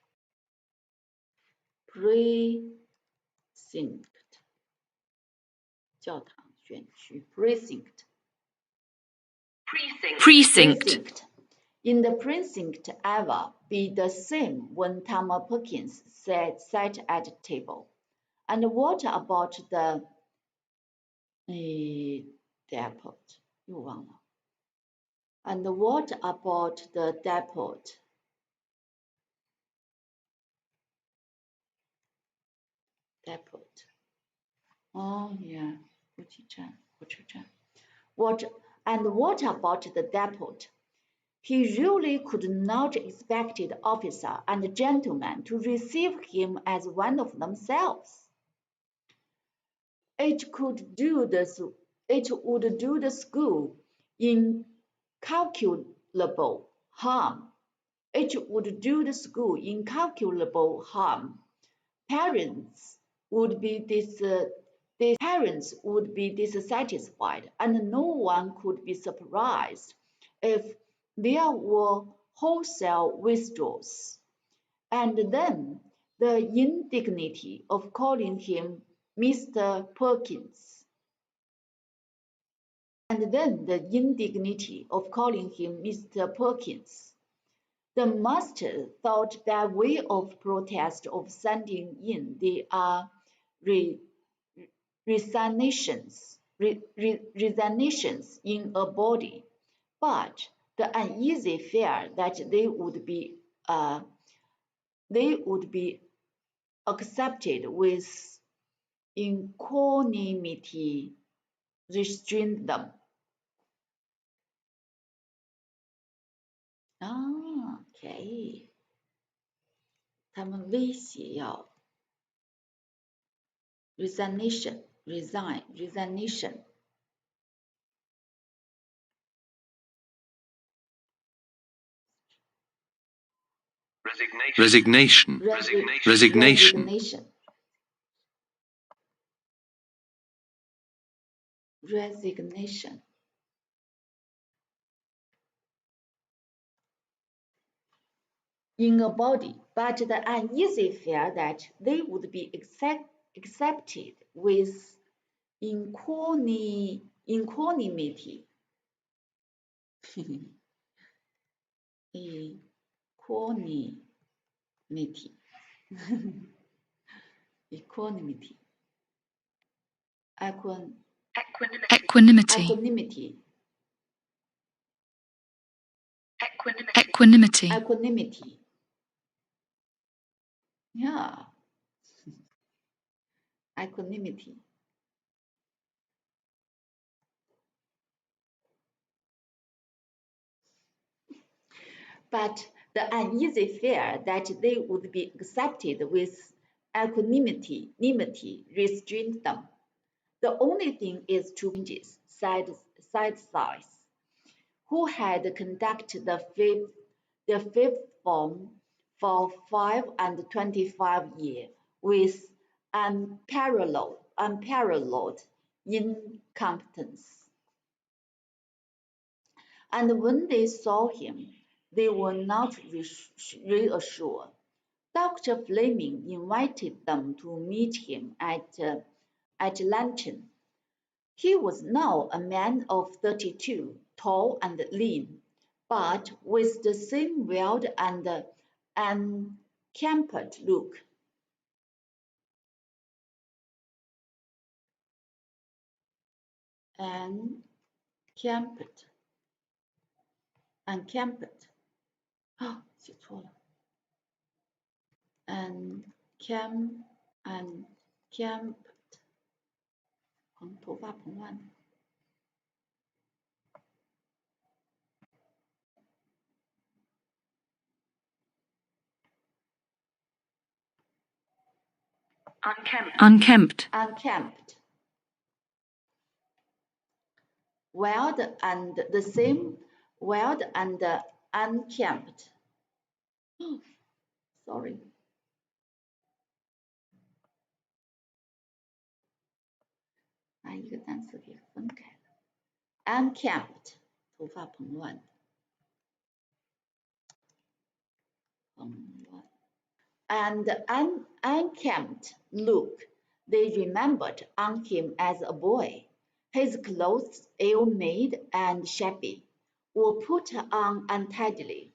Precinct. 教堂选区 precinct.
Precinct.
In the precinct ever be the same when Thomas Perkins sat at the table. And what about the depot? 又忘了。And what about the depot? Depot. Oh yeah, 火车站. What about the depot? He really could not expect the officer and gentleman to receive him as one of themselves. It would do the school incalculable harm. It would do the school incalculable harm. Parents would be dissatisfied, and no one could be surprised if there were wholesale withdrawals. And then the indignity of calling him Mr. Perkins. The master thought that way of protest of sending in the resignations in a body, but the uneasy fear that they would be accepted with equanimity restrained them. OK， 他们威胁要 resignation。Resignation.
Resignation.
Resignation. In a body, but the uneasy fear that they would be accepted with equanimity. Equanimity. Equanimity.
Equanimity.
Equanimity. Yeah. Equanimity. But the uneasy fear that they would be accepted with equanimity restrained them. The only thing is two changes, said Size, who had conducted the fifth form for 25 years with unparalleled incompetence. And when they saw him, they were not reassured. Dr. Fleming invited them to meet him at luncheon. He was now a man of 32, tall and lean, but with the same wild and unkempt look. Unkempt. 啊，写错了。unkempt， 头发蓬乱。
Unkempt.
Wild and the same, wild and unkempt. Oh, sorry. 把一个单词给分开了。Unkempt， 头发蓬乱。and unkempt look they remembered on him as a boy. His clothes, ill-made and shabby, were put on untidily.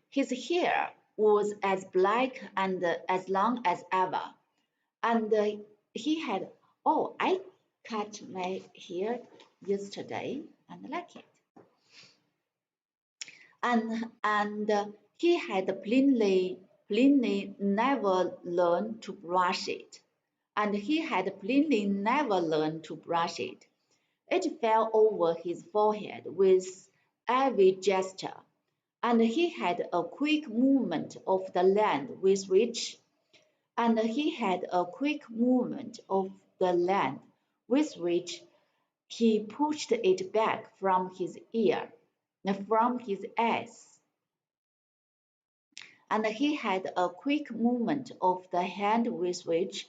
His hair was as black and as long as ever, and he had, oh, I cut my hair yesterday and like it. And he had plainly never learned to brush it. And he had plainly never learned to brush it. It fell over his forehead with every gesture, and he had a quick movement of the land with which and he had a quick movement of the land with which he pushed it back from his from his eyes. And he had a quick movement of the hand with which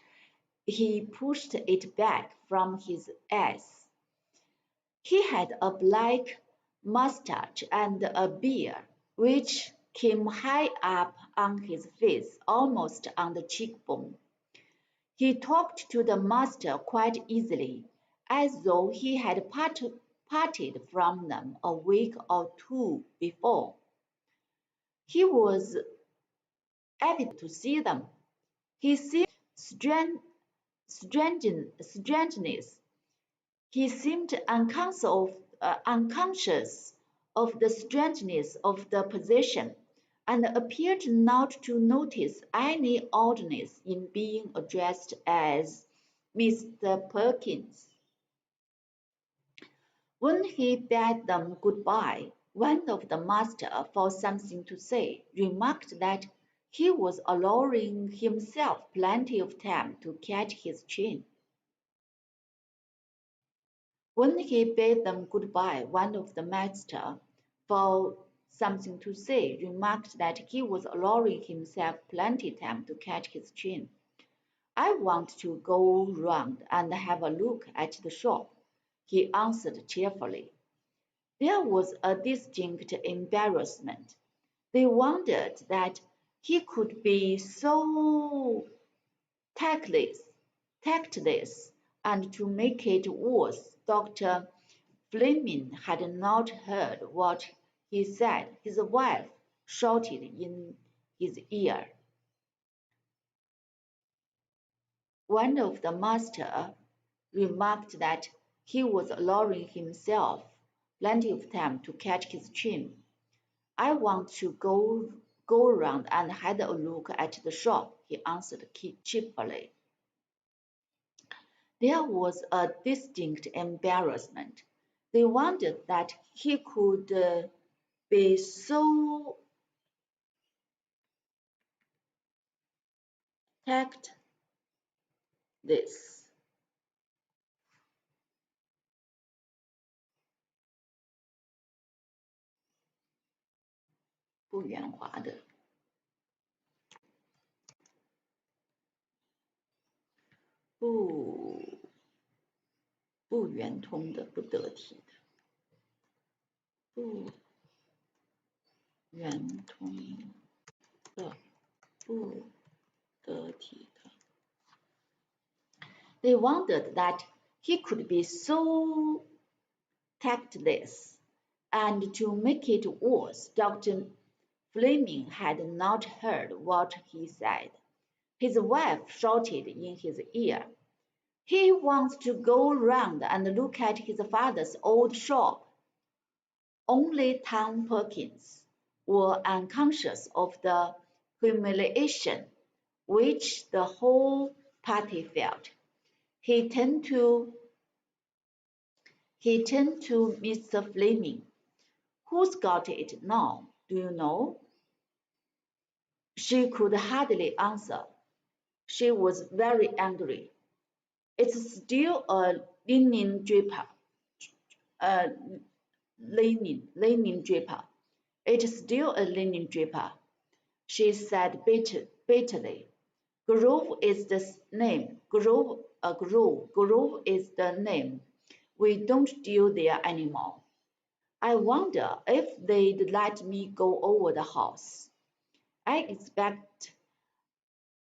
he pushed it back from his eyes. He had a black moustache and a beard which came high up on his face, almost on the cheekbone. He talked to the master quite easily, as though he had parted from them a week or two before. He was evident to see them. He seemed strangeness. He seemed unconscious of the strangeness of the position, and appeared not to notice any oddness in being addressed as Mr. Perkins. When he bade them good-bye, one of the master, for something to say, remarked that he was allowing himself plenty of time to catch his chin. When he bade them good-bye, one of the master, for something to say, remarked that he was allowing himself plenty of time to catch his chin. I want to go round and have a look at the shop, he answered cheerfully. There was a distinct embarrassment. They wondered that he could be so tactless, and to make it worse, Dr. Fleming had not heard what he said. His wife shouted in his ear. One of the master remarked that he was allowing himself plenty of time to catch his chin. I want to go round and have a look at the shop, he answered cheerfully. There was a distinct embarrassment. They wondered that he could be so tactless. 不圆滑的，不圆通的，不得体的，不圆通的，不得体的。They wondered that he could be so tactless, and to make it worse, Dr. Fleming had not heard what he said. His wife shouted in his ear, "He wants to go round and look at his father's old shop." Only Tom Perkins was unconscious of the humiliation which the whole party felt. He turned to Mr. Fleming. "Who's got it now, do you know?" She could hardly answer. She was very angry. "It's still a linen draper. Linen draper. It's still a linen draper," she said bitterly. Grove is the name. Grove is the name. We don't deal there anymore. I wonder if they'd let me go over the house. I expect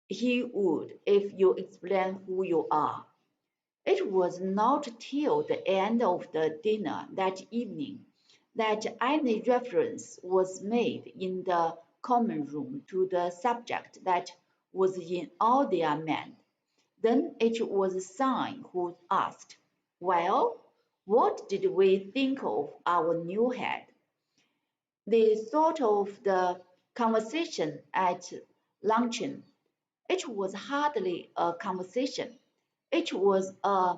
he would if you explain who you are. It was not till the end of the dinner that evening that any reference was made in the common room to the subject that was in all their minds. Then it was Syme who asked, "Well, what did we think of our new head?" They thought of the conversation at luncheon. It was hardly a conversation. It was a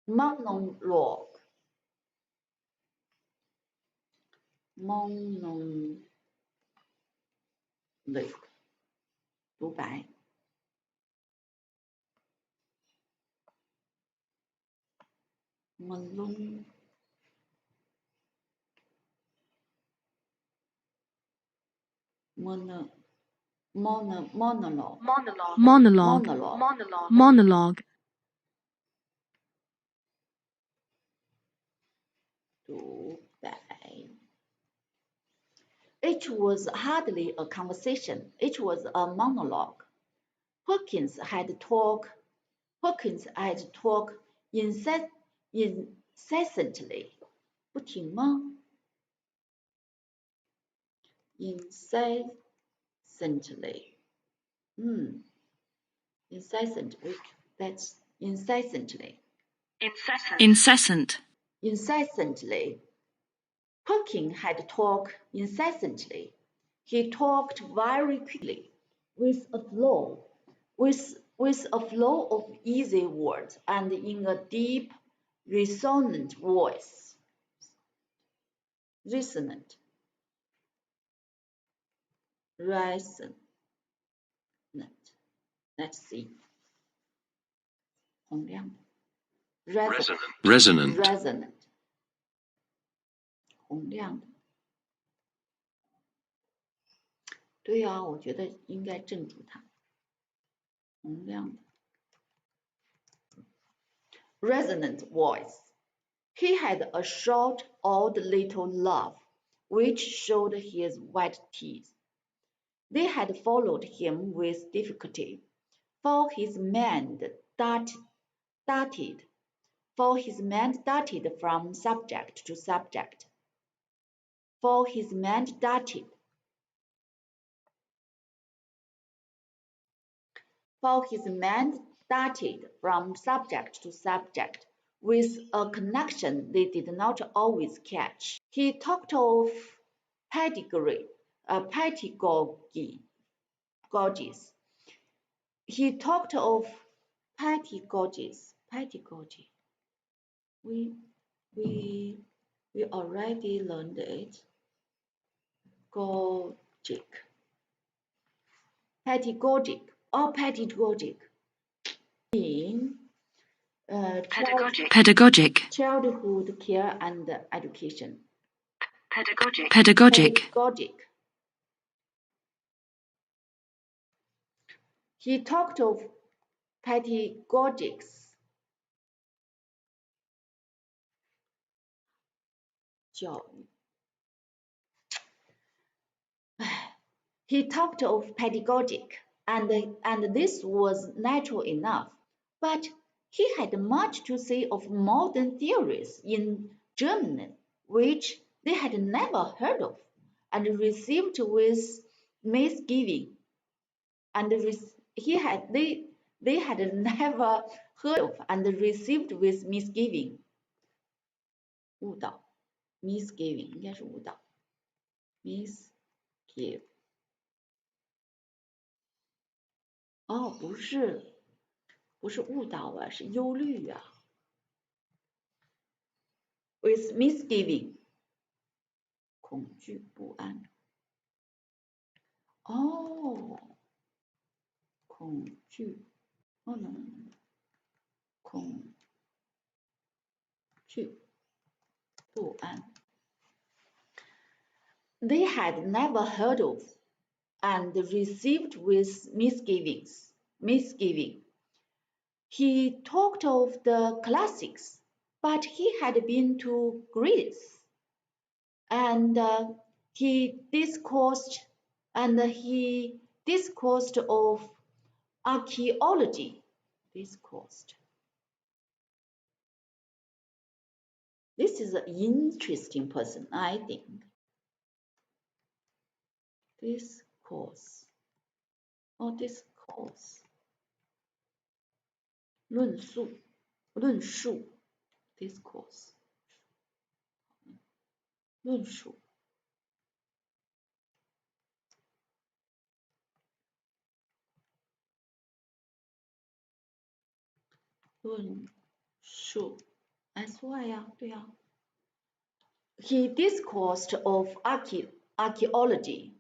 monologue. Monologue. 独白。Monologue.
Monologue.
独白。It was hardly a conversation. It was a monologue. Hawkins had talked incessantly. 不停吗？ Incessantly. Incessant. That's incessantly.
Incessant.
Incessantly. Perkin had talked incessantly. He talked very quickly, with a flow of easy words and in a deep, resonant voice. Resonant. Let's see. 洪亮的
Resonant.
resonant 洪亮的。对啊，我觉得应该镇住它。洪亮的 resonant voice. He had a short, odd little laugh, which showed his white teeth. They had followed him with difficulty, for his mind darted from subject to subject. For his mind darted from subject to subject with a connection they did not always catch. He talked of pedagogies. He talked of pedagogies. Pedagogy. We already learned it. Pedagogic. In
Pedagogic.
childhood care and education.
Pedagogic.
He talked of pedagogics. 教育 He talked of pedagogic, and this was natural enough. But he had much to say of modern theories in German, which they had never heard of, and received with misgiving. They had never heard of and received with misgiving. 误导 misgiving 应该是误导 misgive 哦，不是误导啊，是忧虑啊。With misgiving 恐惧不安。哦，恐惧。哦 no， 恐惧不安。They had never heard of and received with misgiving. He talked of the classics, but he had been to Greece, and He discoursed of archaeology. Discoursed. This is an interesting person, I think. Discourse. Discourse. 论述 discourse 论述SY 呀，对呀。He discoursed of archaeology.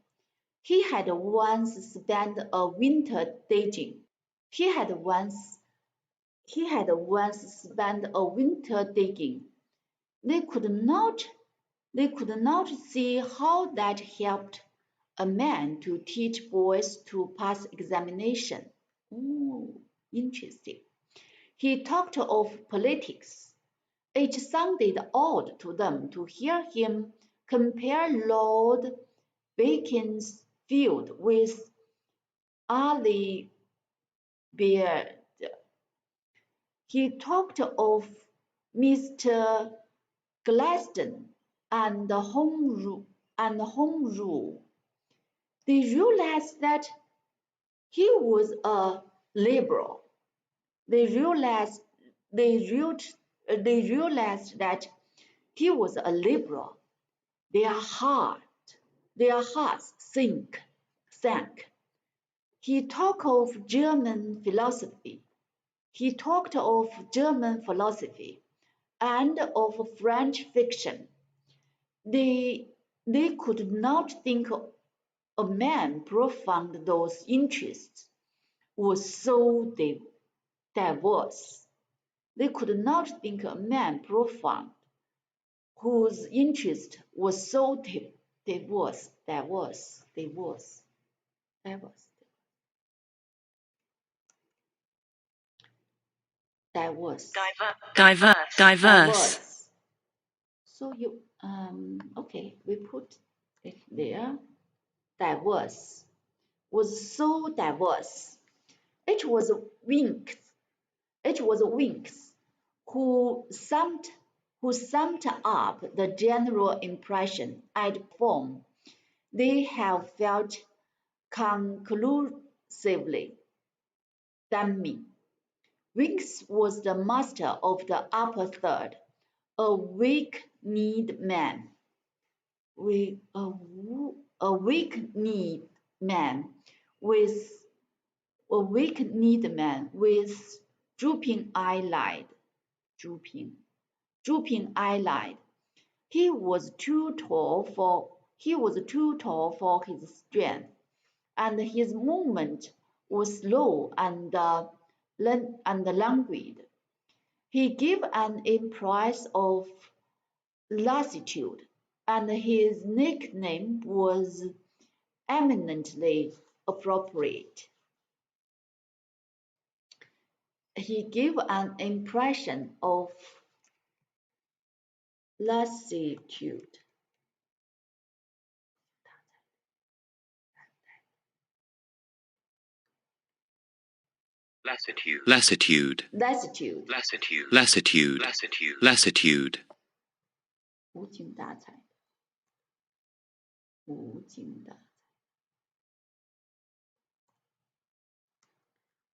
He had once spent a winter digging. He had once spent a winter digging. They could not see how that helped a man to teach boys to pass examination. Oh, interesting. He talked of politics. It sounded odd to them to hear him compare Lord Beaconsfield with Ali Beard. He talked of Mr. Gladstone and home rule. They realized that he was a liberal. They realized that he was a liberal. Their hearts sank. He talked of German philosophy. And of French fiction. They could not think a man profound those interests was so diverse. They could not think a man profound whose interest was so diverse.
Diverse.
So you okay, we put it there. Diverse was so diverse. It was Winks who summed up the general impression I'd formed. They have felt conclusively than me. Winks was the master of the upper third, a weak-kneed man with drooping eyelid. He was too tall for his strength, and his movement was slow and languid. He gave an impression of lassitude, and his nickname was eminently appropriate. He gave an impression of lassitude.
Lassitude.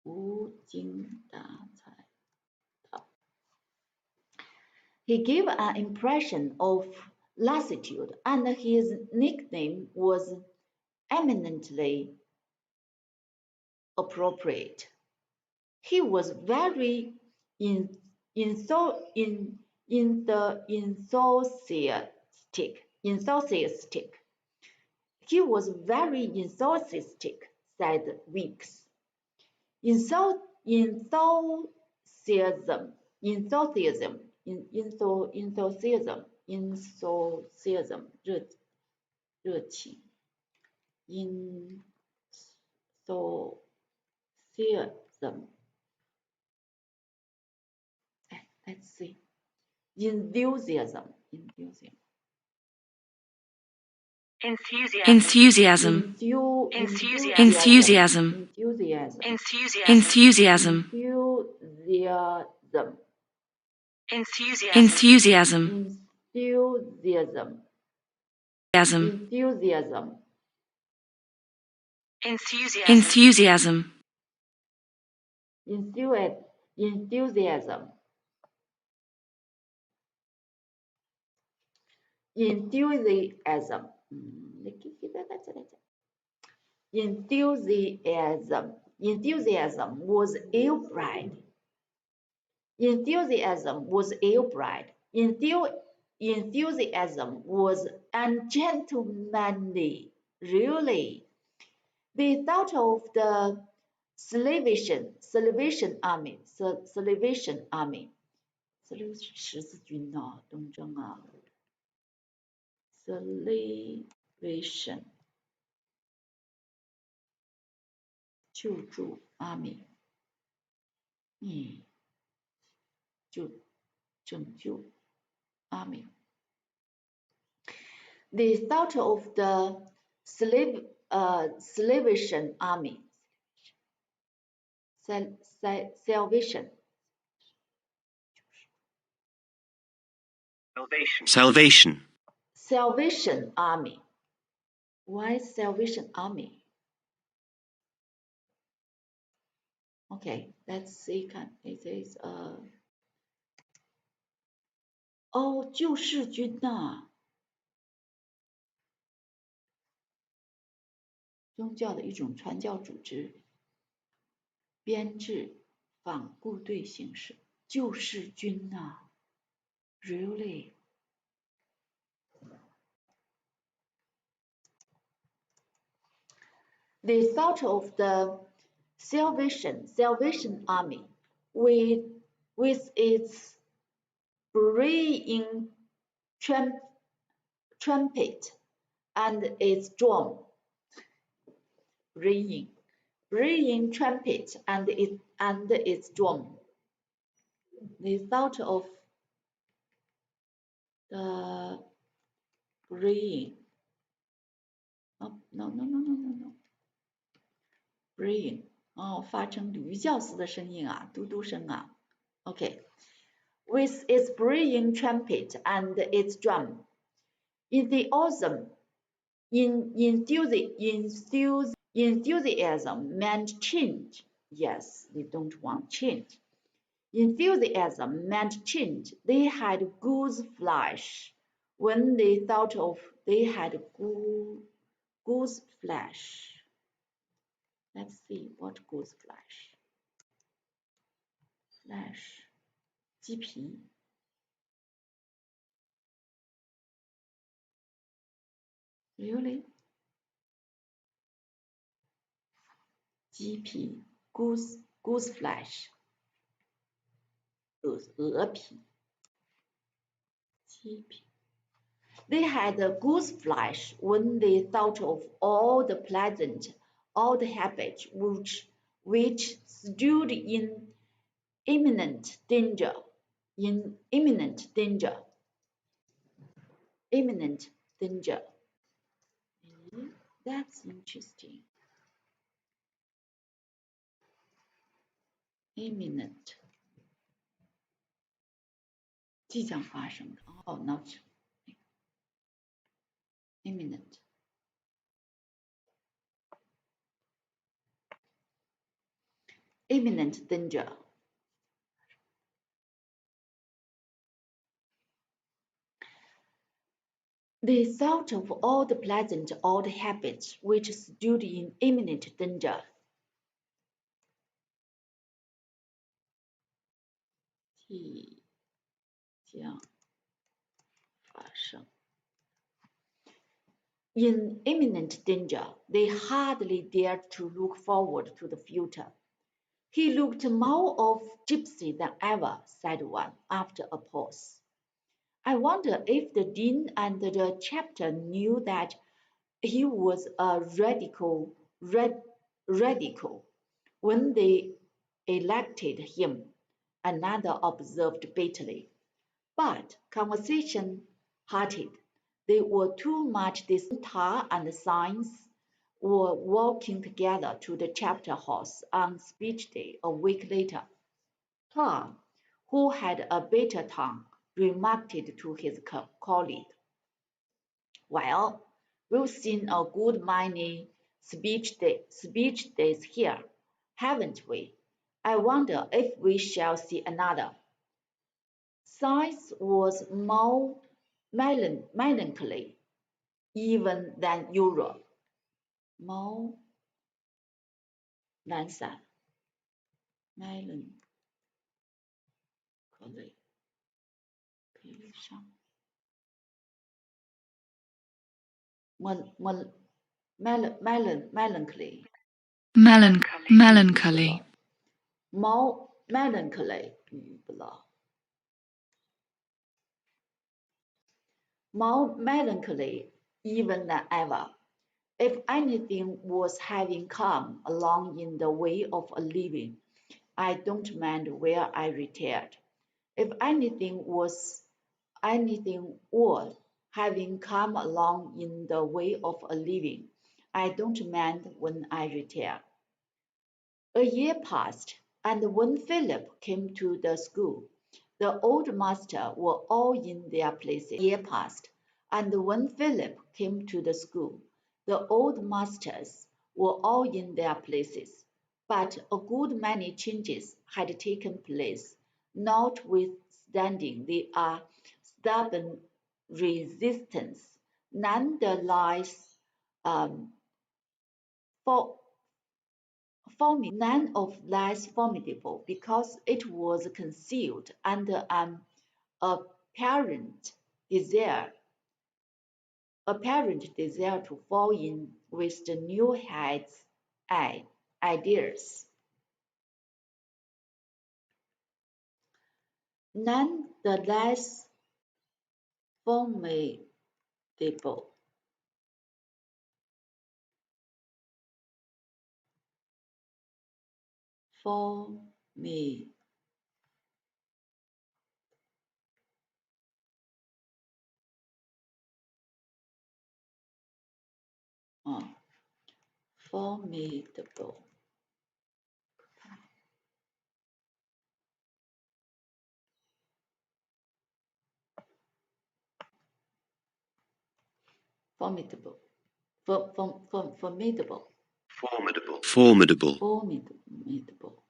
无精打采。He gave an impression of lassitude, and his nickname was eminently appropriate. He was very enthusiastic. He was very enthusiastic, said Winks. Enthusiasm,热情 enthusiasm. Let's see. Enthusiasm.
enthusiasm, enthusiasm, enthusiasm, enthusiasm, enthusiasm,
Enthusiasm was ill-bred. Enthusiasm was ill-bred. Enthusiasm was ungentlemanly. Really, they thought of the Salvation Army, Salvation Army，十字军啊，东征啊 ，Salvation 救助 Army，拯救 Army。They thought of the Salvation Army, Salvation Army. Why Salvation Army? Okay, let's see. It is 救世军呐，宗教的一种传教组织，编制仿部队形式，救世军呐 ，Really？ They thought of the Salvation Army with its braying trumpet and its drum. Braying trumpet and its drum. They thought of the braying. Oh, no. Braying 发成驴叫似的声音啊，嘟嘟声啊。Okay, with its braying trumpet and its drum, in the autumn, enthusiasm meant change. Yes, they don't want change. Enthusiasm meant change. They had goose flesh when they thought of they had goose flesh. Let's see what goose flesh. Flesh. 鸡皮 Really? 鸡皮 goose flesh 鹅皮鸡皮 They had goose flesh when they thought of all the habits which stood in imminent danger. That's interesting. Imminent. 即将发生的 not imminent. Imminent danger. They thought of all the pleasant old habits which stood in imminent danger. 即将发生 In imminent danger, they hardly dared to look forward to the future. He looked more of gypsy than ever, said one, after a pause. I wonder if the dean and the chapter knew that he was a radical when they elected him, another observed bitterly. But conversation hearted, They were too much distant. Ta and Science were walking together to the chapter house on speech day a week later. Ta, who had a better tongue, remarked to his colleague, "Well, we've seen a good many speech days here, haven't we? I wonder if we shall see another." Science was more melancholy even than usual. 猫懒散 melancholy 悲伤 melancholy
Melancholy.
more melancholy 语不牢 more melancholy even than ever. If anything was having come along in the way of a living, I don't mind where I retired. If anything was having come along in the way of a living, I don't mind when I retire. A year passed, and when Philip came to the school, the old master were all in their places. A year passed, and when Philip came to the school, the old masters were all in their places. But a good many changes had taken place, notwithstanding their stubborn resistance. Nonetheless, for none of less formidable because it was concealed under an apparent desire to fall in with the new head's ideas. None the less formidable. Formidable. Formidable. Formidable. Formidable.
Formidable.
Formidable.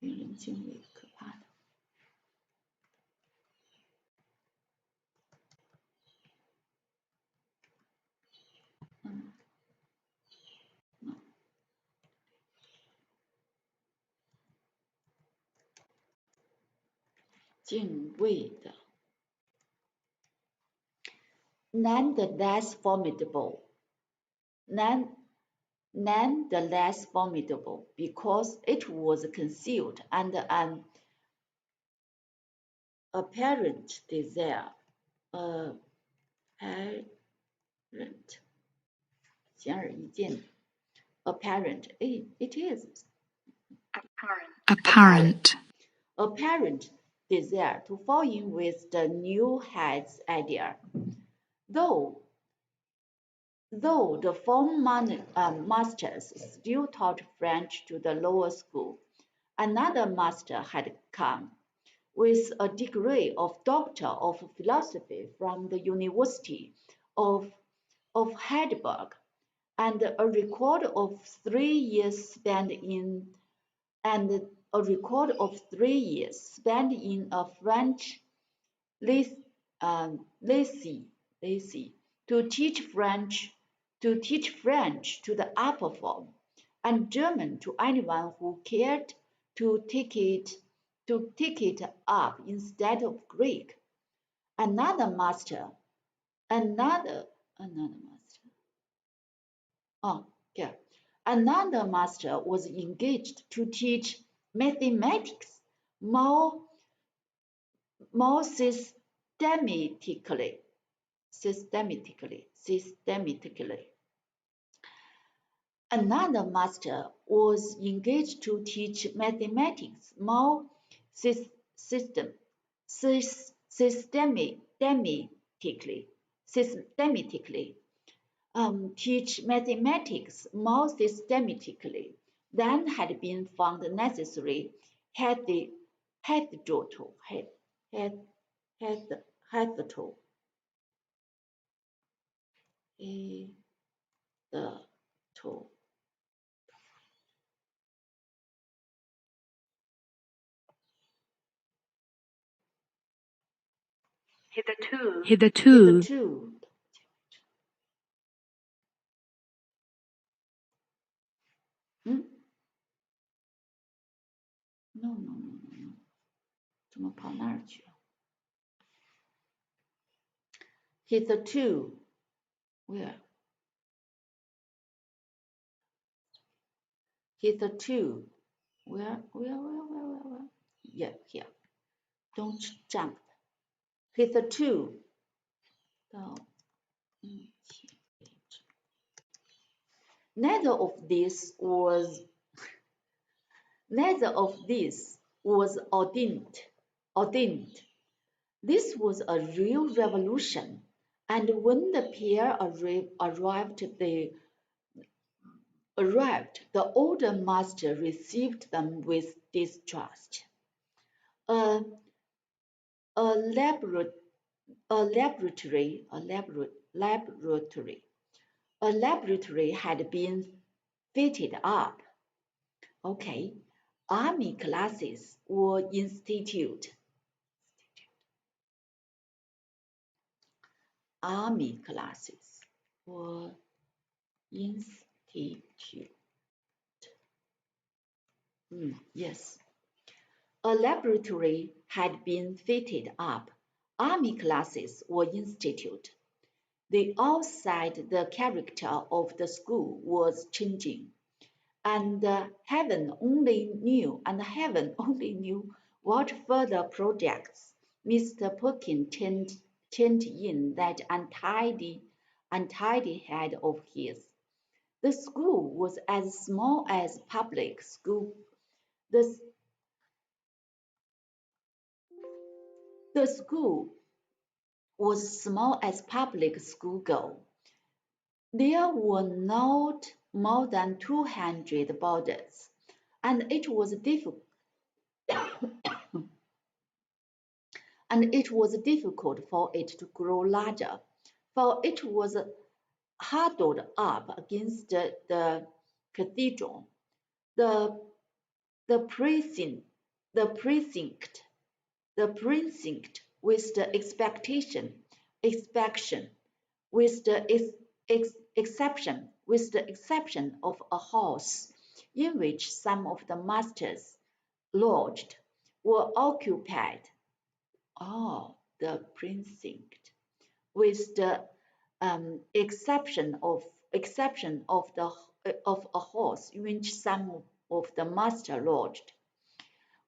令人敬畏可怕的 敬畏的 none the less formidable, none the less formidable because it was concealed under an apparent desire. Apparent 显而易见 apparent it is
Apparent.
apparent desire to fall in with the new head's idea. Though the former masters still taught French to the lower school, another master had come, with a degree of Doctor of Philosophy from the University of Heidelberg, and a record of 3 years spent in a French lycée to teach French to the upper form, and German to anyone who cared to take it up instead of Greek. Another master was engaged to teach mathematics more systematically. Another master was engaged to teach mathematics more system, systematically, teach mathematics more systematically than had been found necessary had the hitherto
hitherto,
no， 怎么跑那儿去了 ？Hitherto, where? Hitherto, where? Yeah, here. Don't jump. Hitherto, 到目前为止 Neither of this was ordained. This was a real revolution, and when the pair arrived, the older master received them with distrust. A laboratory had been fitted up. Okay, army classes were instituted. Army classes were instituted. Yes. A laboratory had been fitted up. Army classes were instituted. The outside, the character of the school was changing, and heaven only knew what further projects Mr. Perkin turned in that untidy head of his. The school was as small as public school. The school was small as public school go. There were not more than 200 boarders, and it was difficult for it to grow larger, for it was huddled up against the cathedral. The precinct with the exception of a house in which some of the masters lodged, were occupied. The precinct, with the exception of a house in which some of the masters lodged,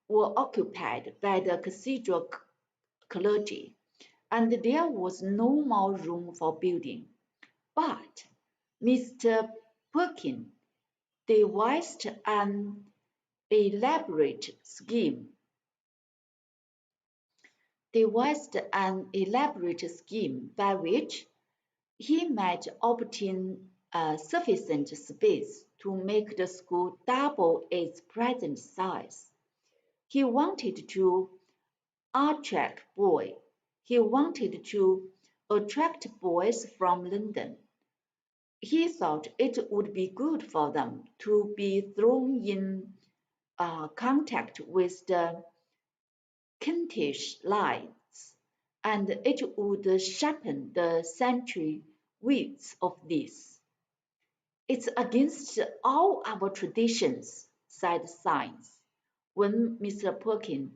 were occupied by the cathedral clergy, and there was no more room for building. But Mr. Perkin devised an elaborate scheme by which he might obtain sufficient space to make the school double its present size. He wanted to attract boys from London. He thought it would be good for them to be thrown in contact with the Kentish lights, and it would sharpen the century wits of this. It's against all our traditions, said Science, when Mr. Perkin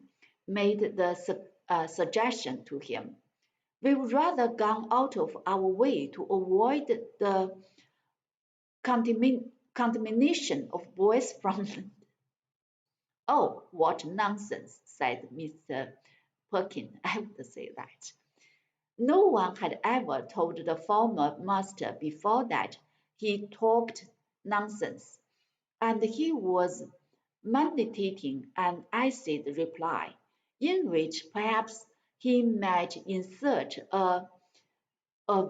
made the suggestion to him. We've rather gone out of our way to avoid the contamination of boys from London. Oh, what nonsense, said Mr. Perkin. I would say that. No one had ever told the former master before that he talked nonsense, and he was meditating an acid reply in which perhaps he might insert a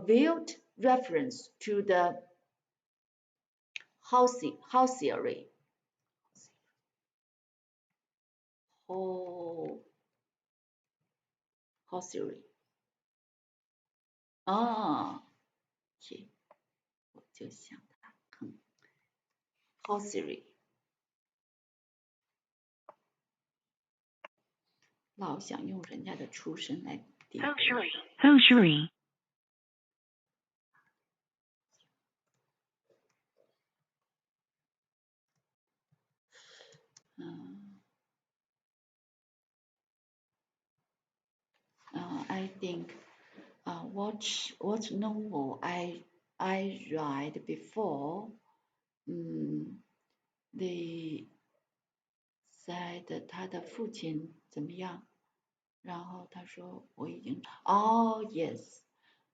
veiled reference to the hosiery. Hosiery. 啊 ，OK， 我就想它很 hosiery， 老想用人家的出身来抵。
Hosiery.
I think what novel I read before, they said 他的父亲怎么样，然后他说我已经yes,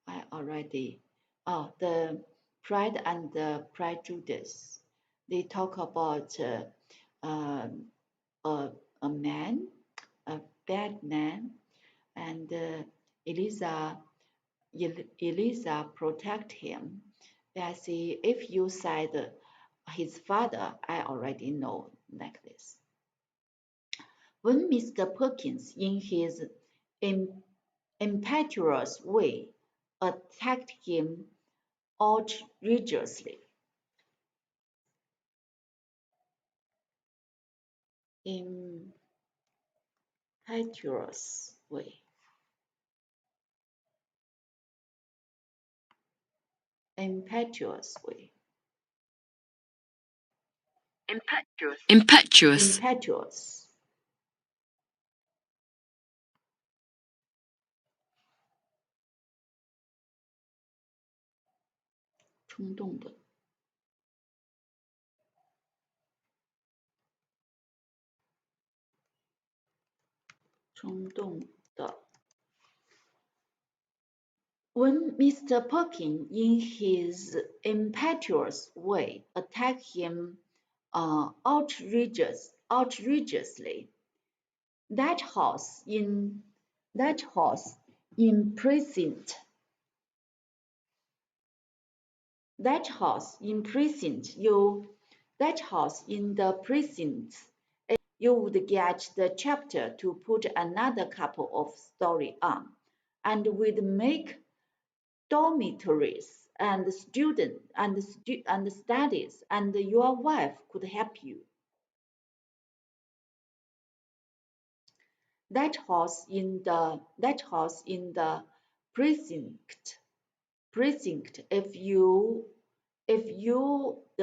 I already the Pride and the Prejudice. They talk about a man, a bad man, and Eliza protect him. Bessie, if you said his father, I already know, like this. When Mr. Perkins, in his impetuous way, attacked him outrageously. Impetuous way. Impetuous way.
Impetuous.
Impetuous. 冲动的。冲动的。When Mr. Perkins, in his impetuous way, attacked him outrageously, that house in precinct you would get the chapter to put another couple of story on, and would make dormitories and student and studies, and your wife could help you. That house in the precinct, if you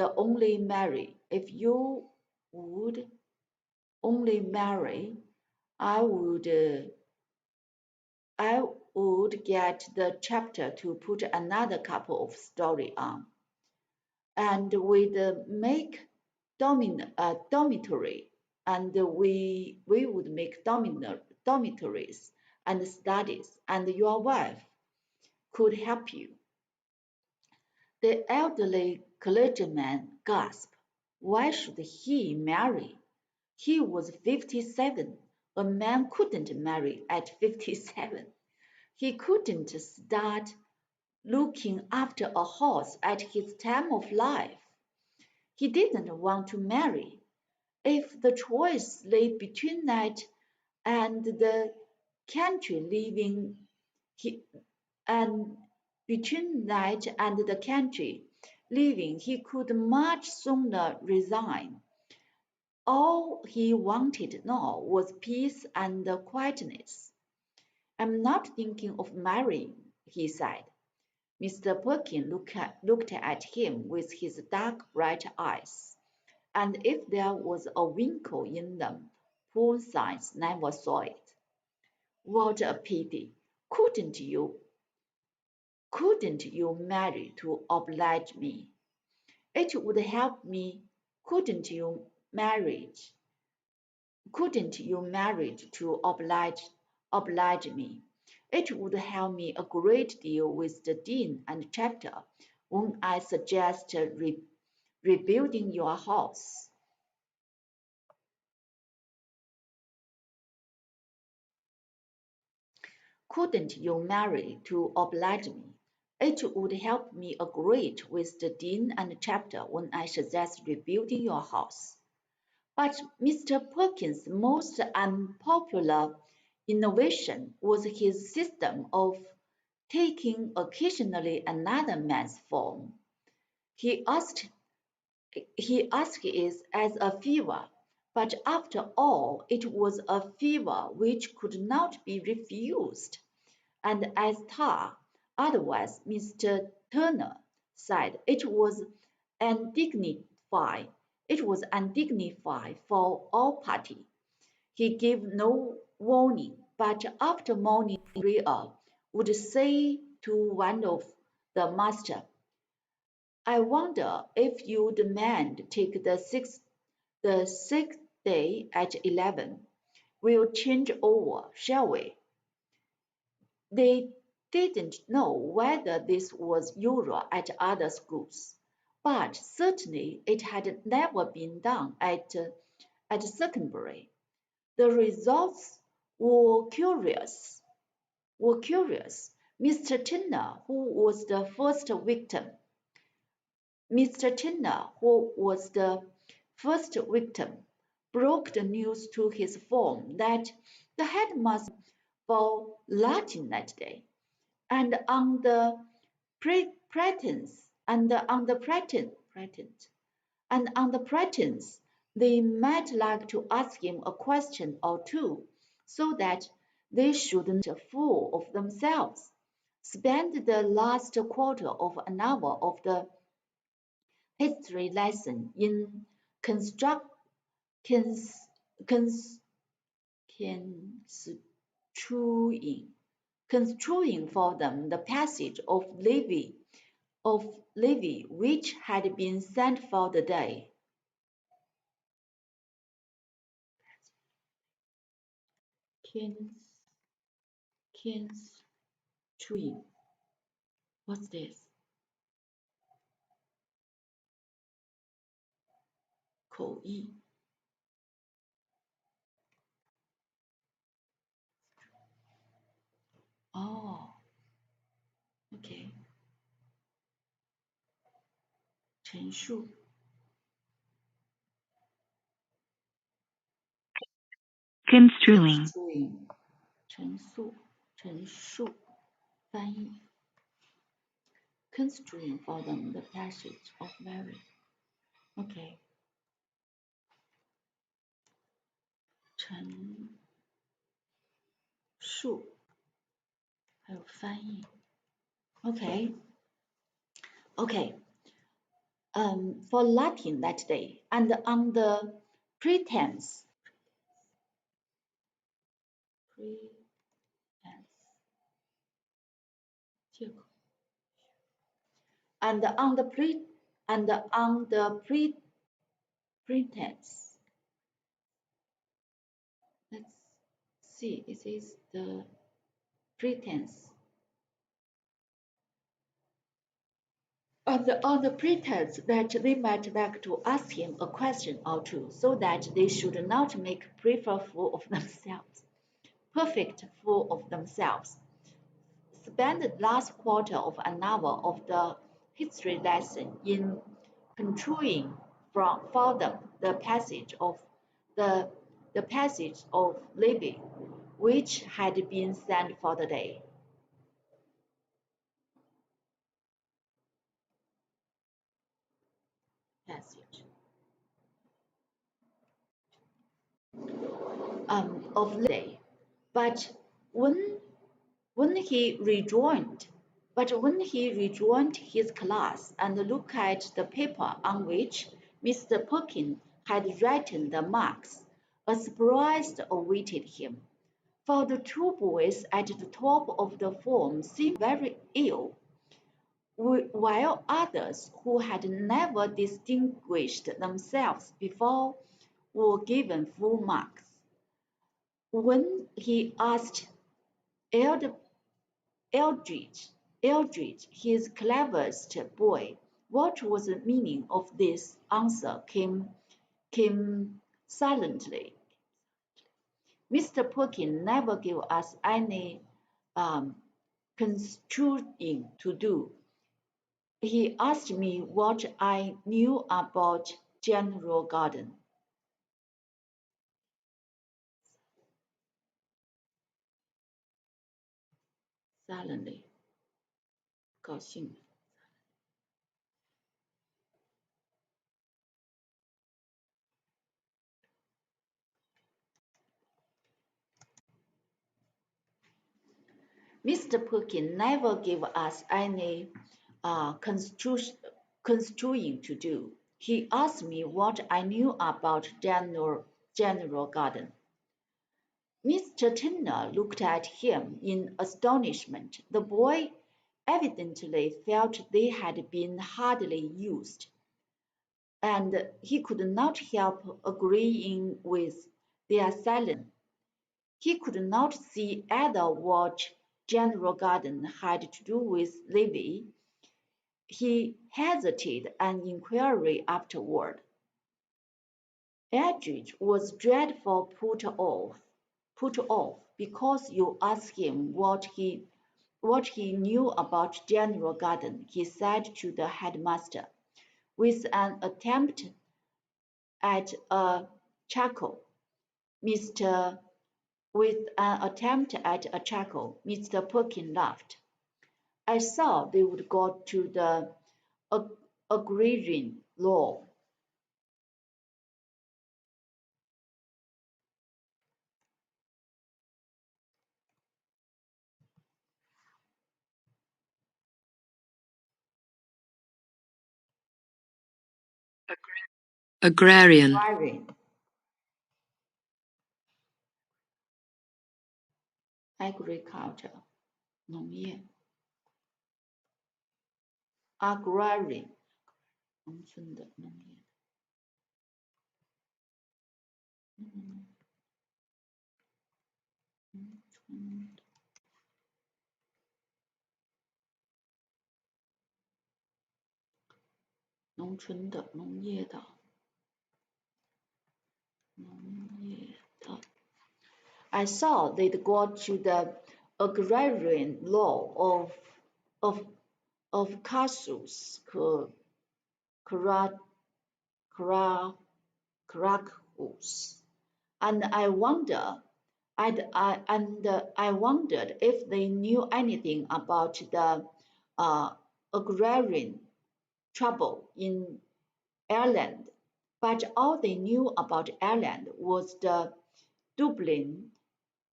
would only marry, I would get the chapter to put another couple of story on, and we'd make dormitory, and we would make dormitories and studies, and your wife could help you. The elderly clergyman gasped. Why should he marry? He was 57. A man couldn't marry at 57. He couldn't start looking after a horse at his time of life. He didn't want to marry. If the choice lay between that and the country living, he could much sooner resign. All he wanted now was peace and quietness. I'm not thinking of marrying, he said. Mr. Perkins looked at him with his dark, bright eyes, and if there was a wrinkle in them, poor Science never saw it. What a pity! Couldn't you marry to oblige me? It would help me. Couldn't you marry to oblige me? It would help me a great deal with the dean and chapter when I suggest rebuilding your house. Couldn't you marry to oblige me? It would help me agree with the dean and chapter when I suggest rebuilding your house. But Mr. Perkins' most unpopular innovation was his system of taking occasionally another man's form. He asked it as a fever, but after all it was a fever which could not be refused, and as Tar, otherwise Mr. Turner, said, undignified. It was undignified for all parties. He gave no warning, but after morning prayer would say to one of the master, I wonder if you'd mind take the sixth day at 11. We'll change over, shall we? They didn't know whether this was usual at other schools, but certainly it had never been done at Secondary. The results were curious. Mr. Turner, who was the first victim, Mr. Turner, who was the first victim, broke the news to his form that the headmaster for Latin that day, and on the pretense, they might like to ask him a question or two, so that they shouldn't fool of themselves. Spend the last quarter of an hour of the history lesson in construct, cons, cons, construing for them the passage of Livy which had been sent for the day. Construing. What's this? 口译。哦，OK，陈述。
Construing.
Construing，陈述，翻译。Construing for them the passage of Mary. OK，陈述，还有翻译。For Latin that day, and on the pretense, and on the pretense. Let's see, it is the pretense. And on the pretense that they might like to ask him a question or two, so that they should not make perfect fool of themselves. Spend the last quarter of an hour of the history lesson in construing for them the passage of Livy, which had been sent for the day. Passage of the day, but when he rejoined his class and looked at the paper on which Mr. Perkins had written the marks, a surprise awaited him, for the two boys at the top of the form seemed very ill, while others who had never distinguished themselves before were given full marks. When he asked Eldridge, his cleverest boy, what was the meaning of this, answer came silently. Mr. Perkins never gave us any construing to do. He asked me what I knew about General Garden. Suddenly, 高兴。Mr. Perkin never gave us any construing to do. He asked me what I knew about General Garden. Mr. Turner looked at him in astonishment. The boy evidently felt they had been hardly used, and he could not help agreeing with their silence. He could not see either what General Garden had to do with Livy. He hesitated an inquiry afterward. Eldridge was dreadfully put off because you asked him what he knew about General Garden, he said to the headmaster, with an attempt at a chuckle. With an attempt at a chuckle, Mr. Perkin laughed. I saw they would go to the agrarian law.
Agrarian.
Agrarian. Agriculture. 农业。Agrarian. 农村的农业。农村的农业的农业的。I saw they'd go to the agrarian law of Cassius Caracus, and I wondered if they knew anything about the agrarian trouble in Ireland. But all they knew about Ireland was the Dublin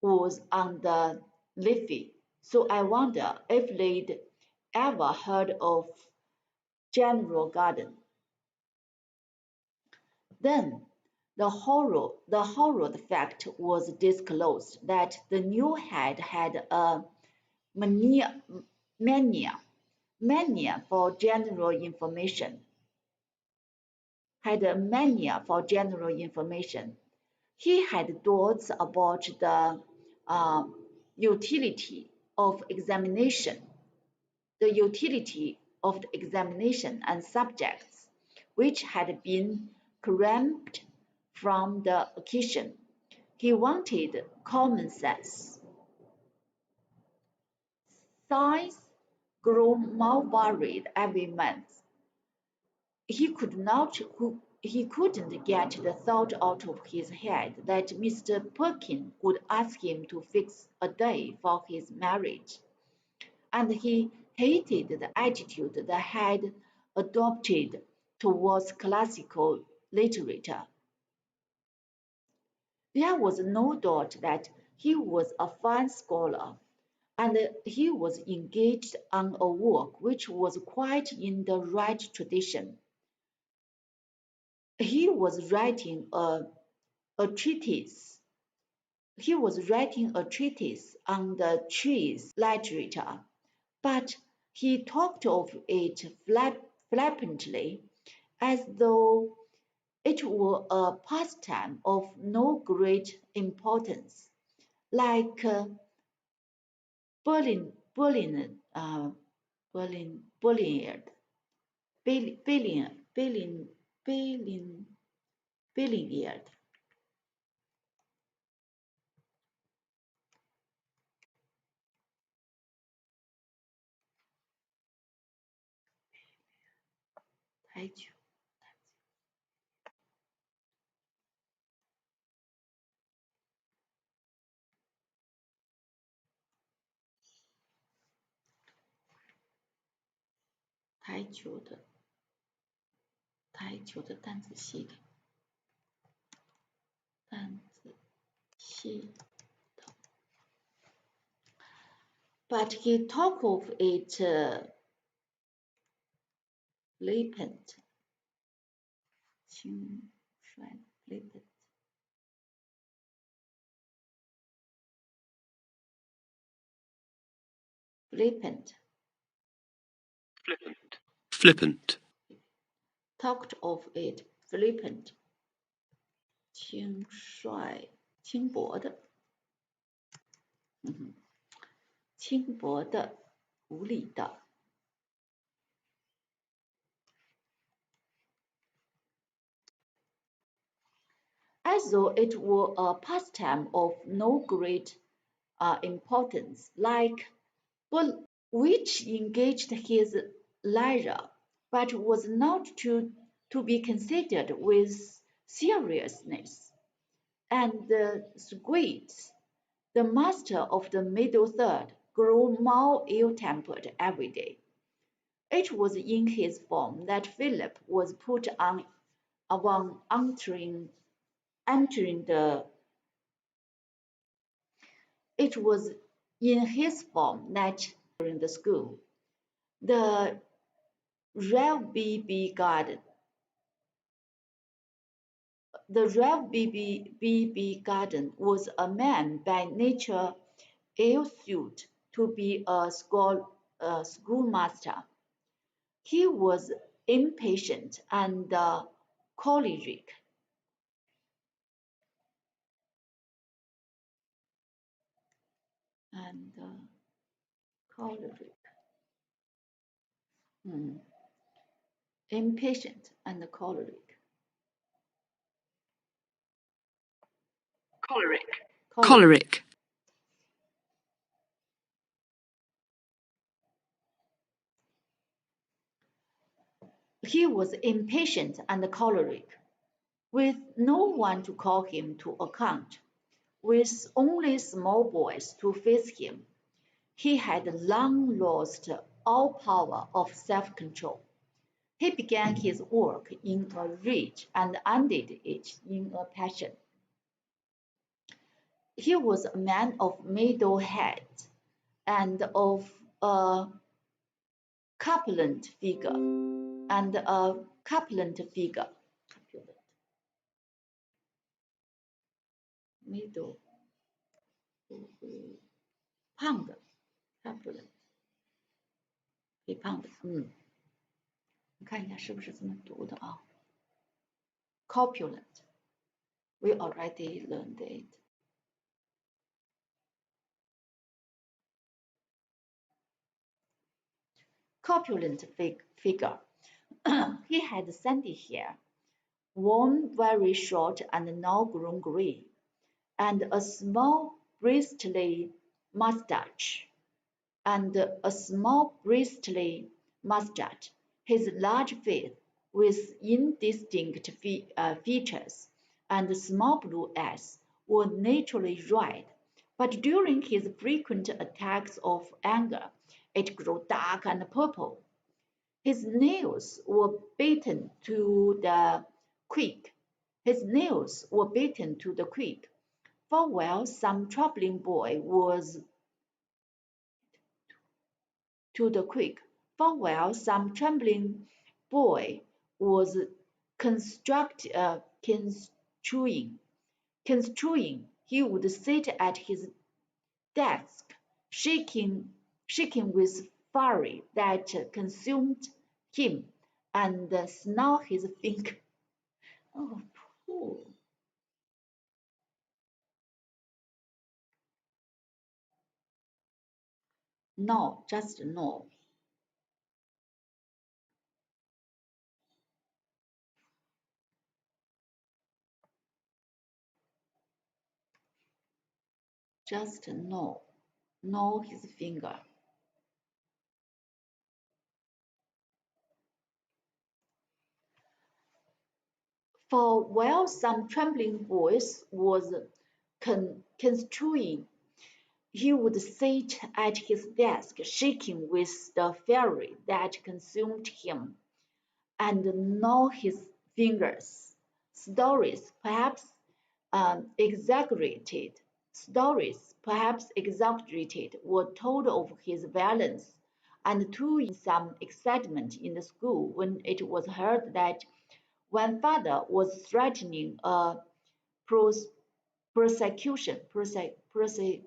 was on the Liffey, so I wonder if they'd ever heard of General Garden. Then the horrid fact was disclosed that the new head had a mania for general information. He had doubts about the utility of examination and subjects which had been cramped from the occasion. He wanted common sense. Science grew more varied every month. He couldn't get the thought out of his head that Mr. Perkin would ask him to fix a day for his marriage, and he hated the attitude the head adopted towards classical literature. There was no doubt that he was a fine scholar, and he was engaged on a work which was quite in the right tradition. He was writing a treatise. On the trees literature, but he talked of it flippantly, as though it were a pastime of no great importance, like Billiard. 台球，台球的单词系统，单词系统。But he talked of it flippant, 轻率 flippant. Flippant.
Flippant. Flippant.
Talked of it flippant. 轻率轻薄的，轻薄的，无理的。As though it were a pastime of no great importance, like but which engaged his leisure, but was not to be considered with seriousness. And Squeaks, the master of the middle third, grew more ill-tempered every day. It was in his form that Philip was put on upon entering the. It was in his form that during the school, the Rev. B.B. Garden. The Rev. B.B. Garden was a man by nature ill-suited to be a schoolmaster. He was impatient and choleric. Impatient and choleric.
Choleric.
He was impatient and choleric, with no one to call him to account, with only small boys to face him. He had long lost all power of self-control. He began his work in a rage and ended it in a passion. He was a man of middle height and of a corpulent figure, middle 胖的 corpulent 肥胖的，你看一下是不是这么读的啊 ？corpulent, we already learned it. Corpulent figure. He had sandy hair, worn very short and now grown grey, and a small bristly moustache. His large face, with indistinct features and small blue eyes, were naturally red, but during his frequent attacks of anger, it grew dark and purple. His nails were beaten to the quick. For while some troubling boy was construing, he would sit at his desk, shaking with fury that consumed him, and snarl his finger. Oh, poor. No, just no. Just no. Know his finger. For while some trembling voice was construing, he would sit at his desk, shaking with the fury that consumed him, and gnaw his fingers. Stories, perhaps exaggerated, were told of his violence, and too in some excitement in the school when it was heard that one father was threatening a pros- prosecution, prosecution.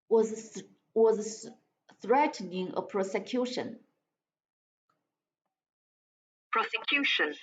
Was was threatening a prosecution.
Prosecution.